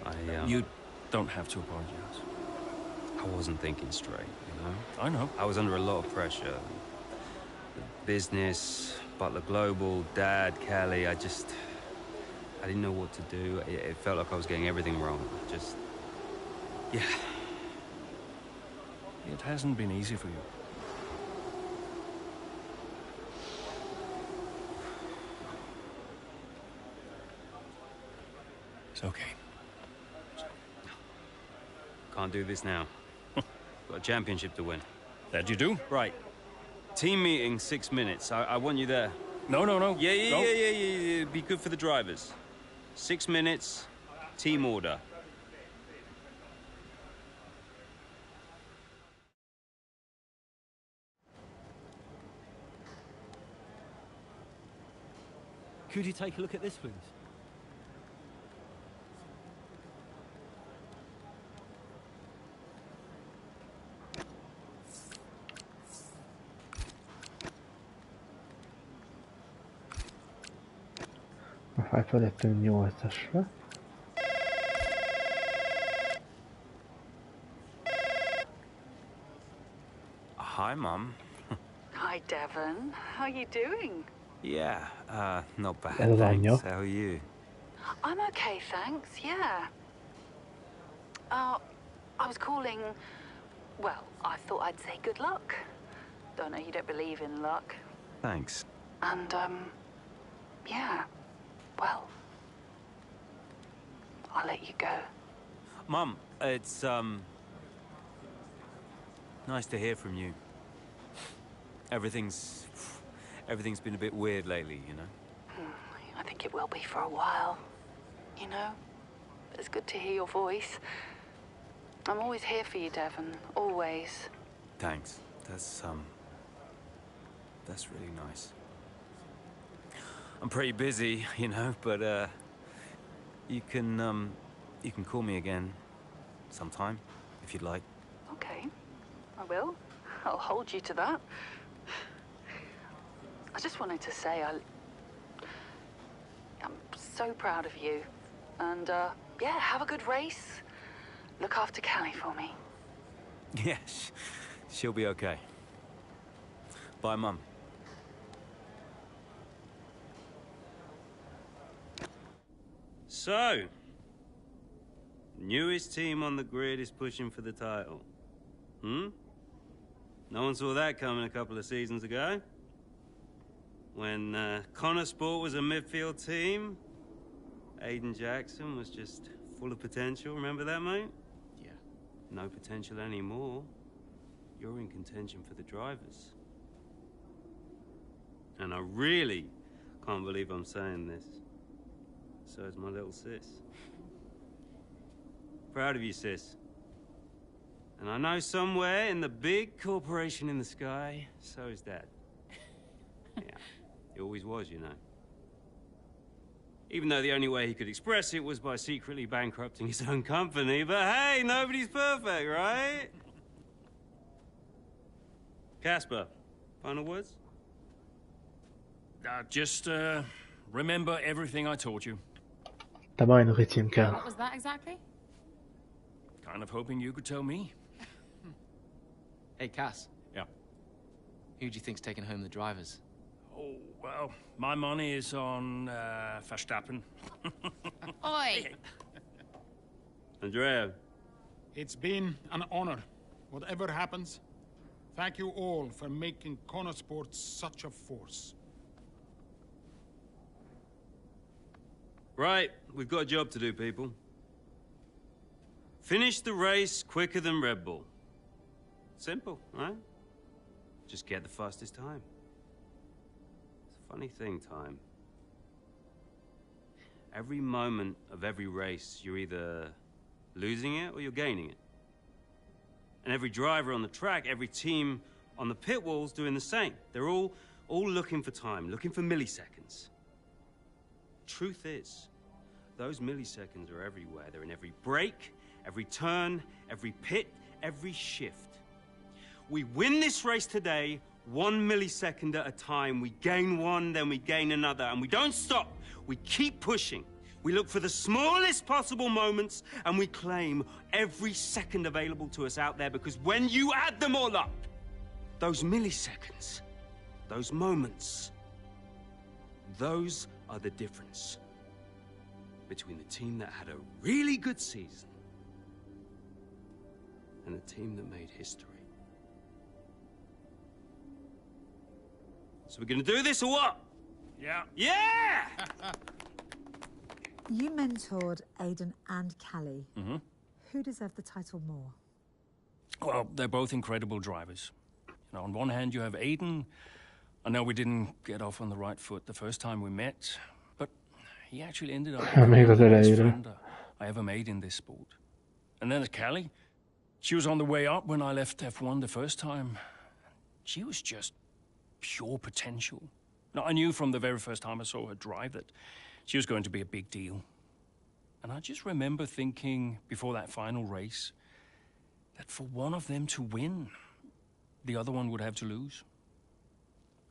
You don't have to apologize. I wasn't thinking straight, you know? I know. I was under a lot of pressure. The business, Butler Global, Dad, Callie, I didn't know what to do. It felt like I was getting everything wrong. Just, yeah. It hasn't been easy for you. It's okay. Can't do this now. Got a championship to win. That you do? Right. Team meeting, 6 minutes. I want you there. No. Yeah. Be good for the drivers. 6 minutes, team order. Could you take a look at this, please? Feléptünk 8-asra. Hi, Mum. Hi, Devon. How are you doing? Yeah, not bad, Hello, thanks. Daniel. How are you? I'm okay, thanks, yeah. I was calling... Well, I thought I'd say good luck. Don't know, you don't believe in luck. Thanks. And, yeah. Well, I'll let you go. Mum, it's, nice to hear from you. Everything's been a bit weird lately, you know? I think it will be for a while, you know? It's good to hear your voice. I'm always here for you, Devon, always. Thanks. That's really nice. I'm pretty busy, you know, but, you can call me again sometime, if you'd like. Okay, I will. I'll hold you to that. I just wanted to say I'm so proud of you. And, yeah, have a good race. Look after Callie for me. Yes, she'll be okay. Bye, Mum. So, newest team on the grid is pushing for the title. No one saw that coming a couple of seasons ago. When Connor Sport was a midfield team, Aiden Jackson was just full of potential. Remember that, mate? Yeah. No potential anymore. You're in contention for the drivers. And I really can't believe I'm saying this. So is my little sis. Proud of you, sis. And I know somewhere in the big corporation in the sky, so is Dad. Yeah, he always was, you know. Even though the only way he could express it was by secretly bankrupting his own company. But hey, nobody's perfect, right? Casper, final words? Just remember everything I taught you. Te bajnoki cím kell. What was that exactly? Kind of hoping you could tell me. Hey, Cass. Yeah? Who do you think's taking home the drivers? Oh, well, my money is on Verstappen. Oi! Andrea. It's been an honor. Whatever happens, thank you all for making Connor Sports such a force. Right, we've got a job to do, people. Finish the race quicker than Red Bull. Simple, right? Just get the fastest time. It's a funny thing, time. Every moment of every race, you're either losing it or you're gaining it. And every driver on the track, every team on the pit wall's doing the same. They're all looking for time, looking for milliseconds. Truth is, those milliseconds are everywhere. They're in every break, every turn, every pit, every shift. We win this race today 1 millisecond at a time. We gain one, then we gain another, and we don't stop. We keep pushing. We look for the smallest possible moments, and we claim every second available to us out there, because when you add them all up, those milliseconds, those moments, those are the difference. between the team that had a really good season and the team that made history. So we're gonna do this or what? Yeah. Yeah! You mentored Aiden and Callie. Mm-hmm. Who deserved the title more? Well, they're both incredible drivers. You know, on one hand, you have Aiden. I know we didn't get off on the right foot the first time we met, but he actually ended up being the best friend I ever made in this sport. And then there's Callie. She was on the way up when I left F1 the first time. She was just pure potential. Now, I knew from the very first time I saw her drive that she was going to be a big deal. And I just remember thinking before that final race that for one of them to win, the other one would have to lose.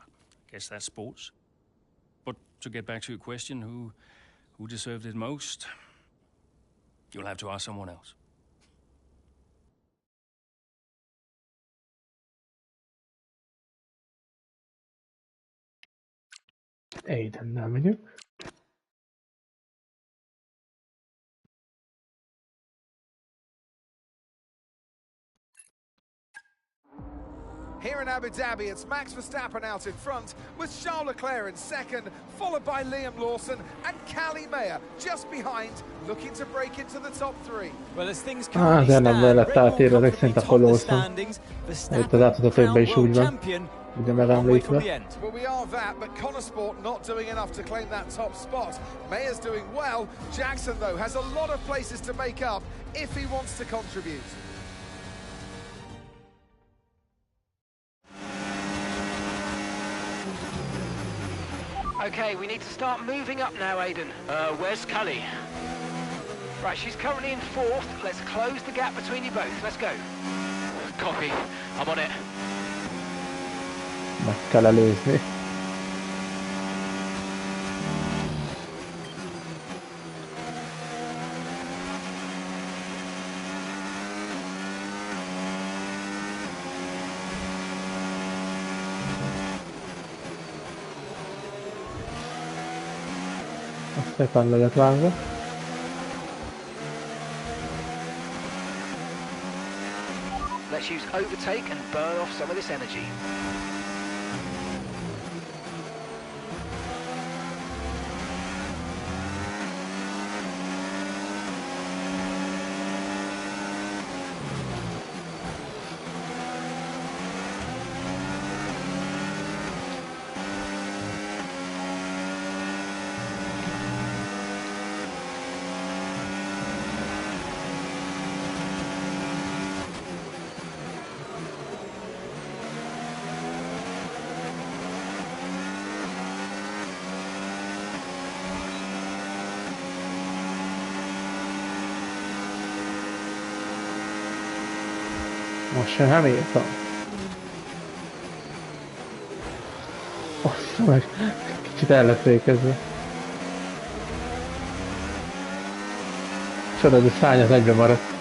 I guess that's sports. But to get back to your question, who deserved it most? You'll have to ask someone else. Aidennel megyünk. Here in Abu Dhabi, it's Max Verstappen out in front, with Charles Leclerc in second, followed by Liam Lawson and Callie Mayer just behind, looking to break into the top three. Well, as things currently stand, lett átérve ezek szerint a followson. Itt az átadhatókban is úgy van. Ugye megemlítve. Well, we are that, but Connor Sport not doing enough to claim that top spot. Mayer's doing well. Jackson, though, has a lot of places to make up if he wants to contribute. Okay, we need to start moving up now, Aiden. Where's Callie? Right, she's currently in fourth. Let's close the gap between you both. Let's go. Copy. I'm on it. Meg kell előzni. Szépen le lett vágva. Let's use overtake and burn off some of this energy. Most se nem írtam. Azt meg kicsit el lett fékezve. Csodad, a szány az egybe maradt.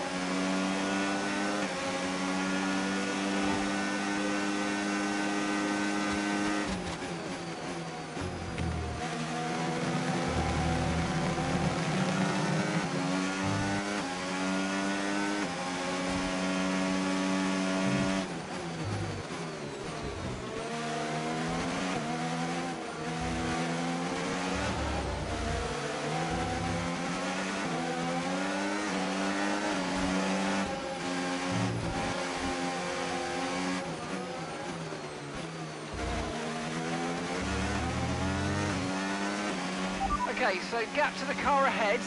Okay, so gap to the car ahead,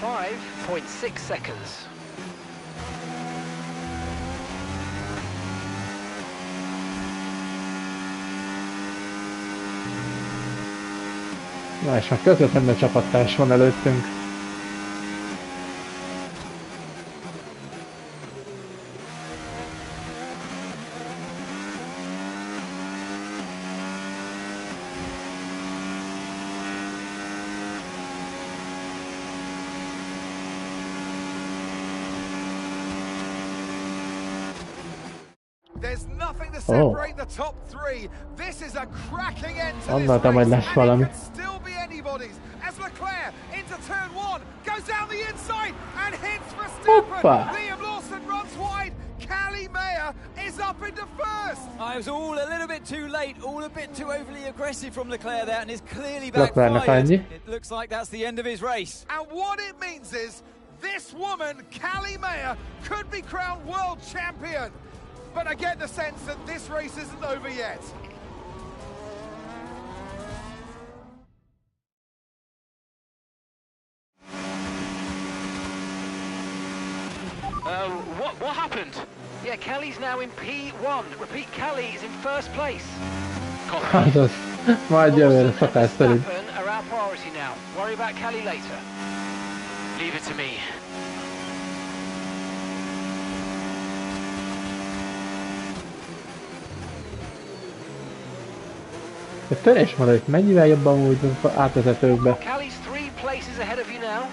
5.6 seconds. Na és már közvetlenül csapattárs van előttünk. There's nothing to separate the top three. This is a cracking end to this Gondoltam, hogy race, lesz and valami. it could still be anybody's as Leclerc into turn 1, goes down the inside and hits Verstappen. Liam Lawson runs wide. Callie Mayer is up into first. I was all a little bit too late, all a bit too overly aggressive from Leclerc there, and is clearly backfired. It looks like that's the end of his race. And what it means is this woman, Callie Mayer, could be crowned world champion. But I get the sense that this race isn't over yet. What happened? Yeah, Callie's now in P1. Repeat, Callie is in first place. Azaz, majd jövőre szokás szerint. Are our priority now. Worry about Callie later. Leave it to me. A törés van, hogy mennyivel jobban úgy átvezetőkbe. Callie's 3 places ahead of you now.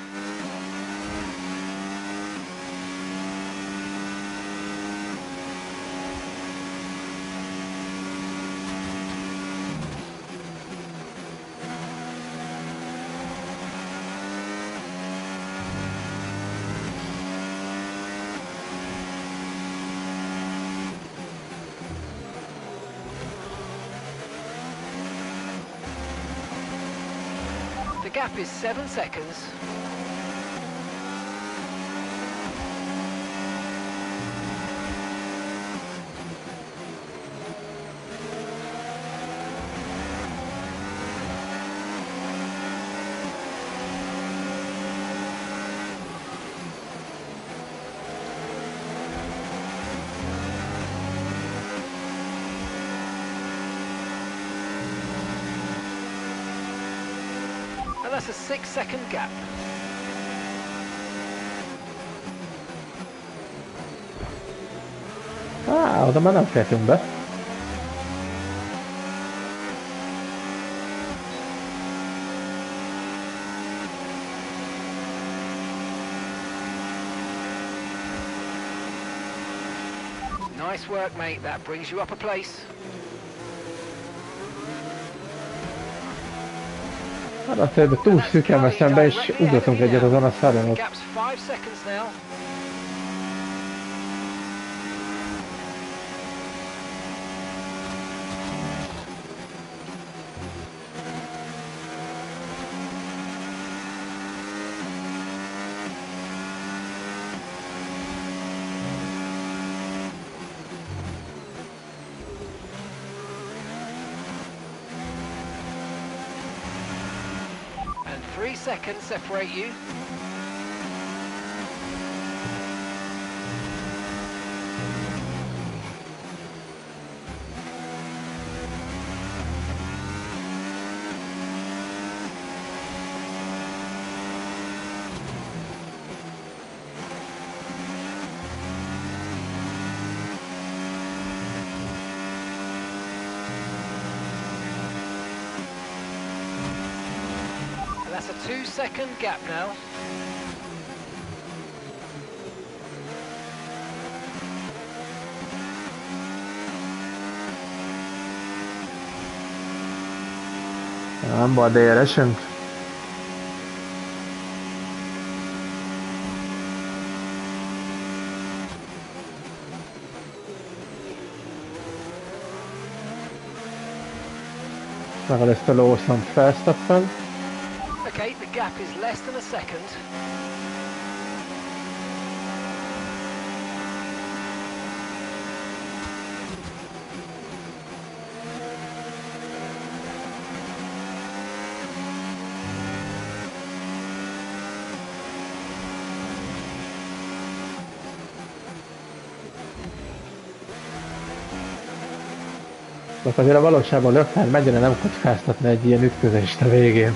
The gap is 7 seconds. And that's a 6-second gap. Oda már nem fértünk be. Nice work, mate. That brings you up a place. Hát azért túl szűken szembe, és ugratunk egyet azon a szárnyat. Gap's 5 seconds now. And 3 seconds separate you. That's a 2-second gap now. Nem baj, de éresünk. Megelőzte Lawson Verstappen. Okay, the gap is less than a second. De azért a valóságban Leclerc mennyire nem kockáztatna egy ilyen ütközést a végén.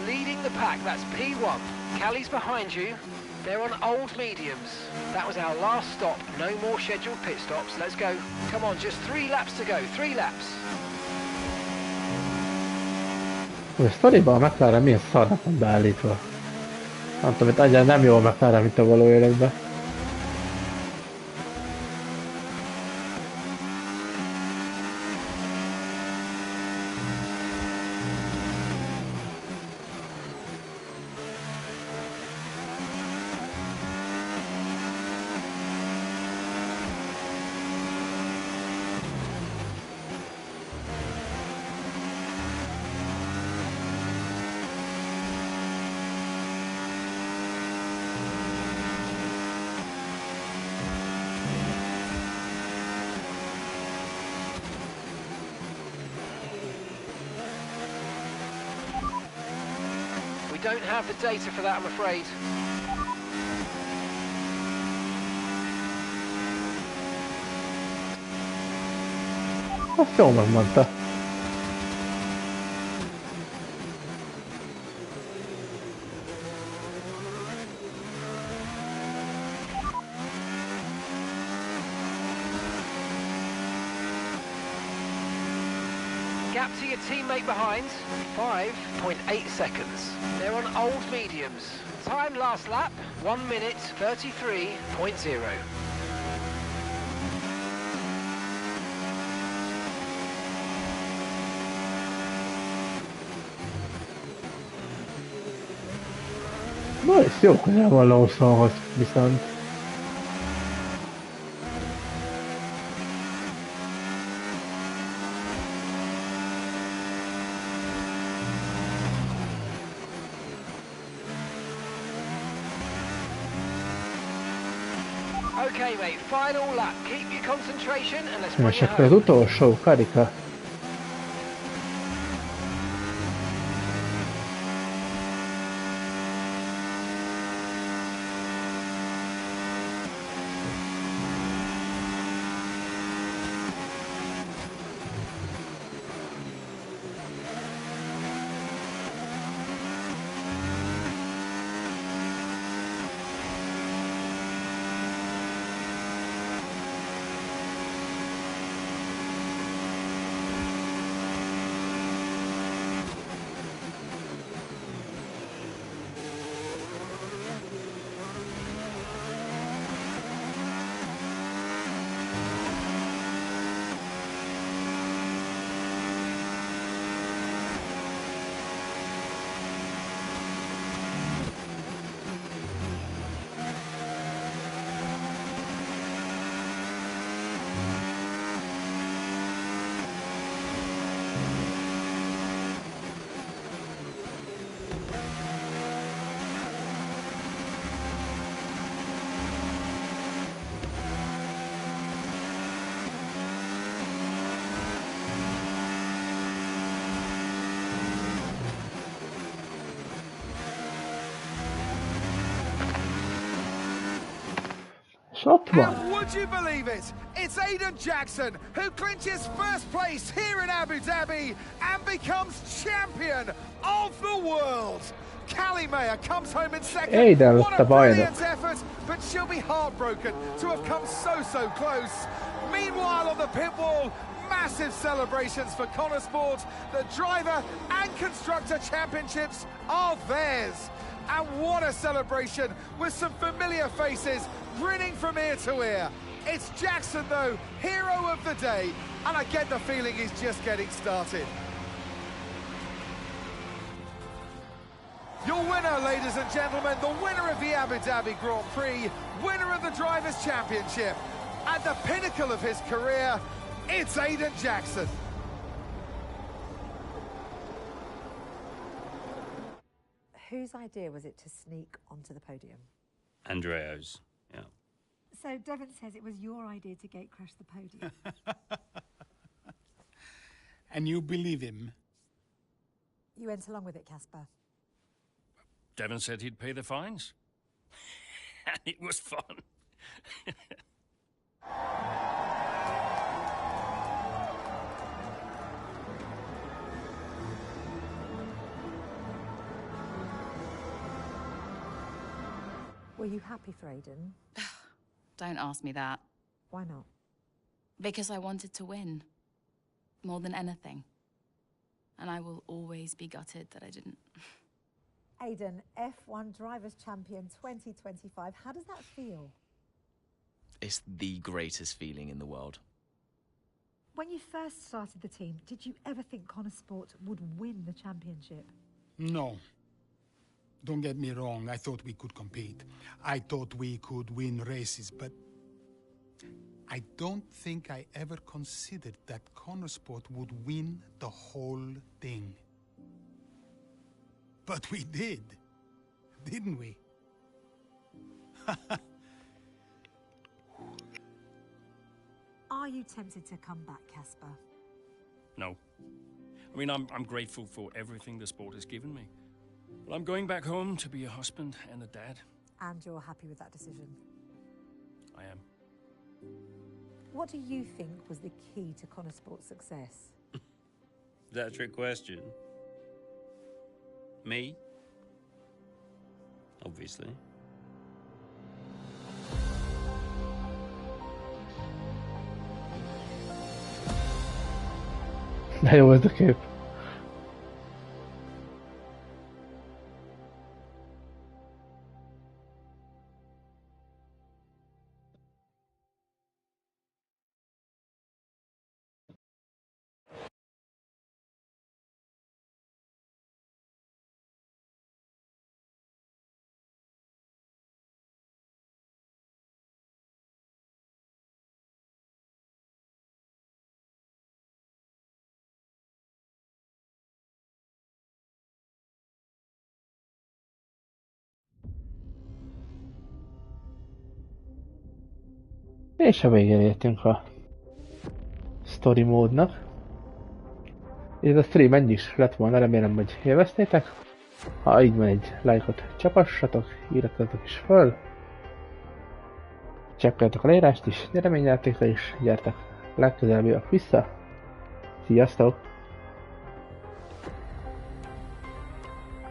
leading the pack. That's P1. Callie's behind you. They're on old mediums. That was our last stop. No more scheduled pit stops. Let's go. Come on, just 3 laps to go. 3 laps. A sztoriban a McLaren milyen szarnak van beállítva. Nem tudom, itt egyáltalán nem jó a McLaren, mint a való életben. Don't have the data for that, I'm afraid. Azt jól megmondta. Gap to your teammate behind, 5.8 seconds. They're on old mediums. Time last lap, 1 minute 33.0. Na, és jó közel van Lawsonhoz, viszont. Okay, mate, final lap. Keep your concentration and let's bring És it akkor az home. utolsó karika. And would you believe it? It's Aiden Jackson who clinches first place here in Abu Dhabi and becomes champion of the world. Callie Mayer comes home in second. Aiden What lett a a bajnok. brilliant effort, but she'll be heartbroken to have come so close. Meanwhile, on the pit wall, massive celebrations for Connor Sport. The driver and constructor championships are theirs. And what a celebration with some familiar faces grinning from ear to ear. It's Jackson, though, hero of the day, and I get the feeling he's just getting started. Your winner, ladies and gentlemen, the winner of the Abu Dhabi Grand Prix, winner of the Drivers' Championship. At the pinnacle of his career, it's Aiden Jackson. Whose idea was it to sneak onto the podium? Andrea's, yeah. So Devon says it was your idea to gate crash the podium. And you believe him? You went along with it, Casper. Devon said he'd pay the fines. And it was fun. Were you happy for Aiden? Don't ask me that. Why not? Because I wanted to win. More than anything. And I will always be gutted that I didn't. Aiden, F1 Drivers' Champion 2025. How does that feel? It's the greatest feeling in the world. When you first started the team, did you ever think Connor Sport would win the championship? No. Don't get me wrong, I thought we could compete. I thought we could win races, but I don't think I ever considered that Connor Sport would win the whole thing. But we did, didn't we? Are you tempted to come back, Casper? No. I mean, I'm grateful for everything the sport has given me. But I'm going back home to be a husband and a dad. And you're happy with that decision? I am. What do you think was the key to Connor Sport's success? Is that a trick question? Me? Obviously. De jó ez a kép. És a végén értünk a story módnak. Ez a stream ennyi is lett volna, remélem, hogy élveztétek. Ha így van, egy lájkot csapassatok, iratkozzatok is föl. Csekkoljatok a leírást is, nyereményjátékra is, gyertek legközelebb jövök vissza. Sziasztok!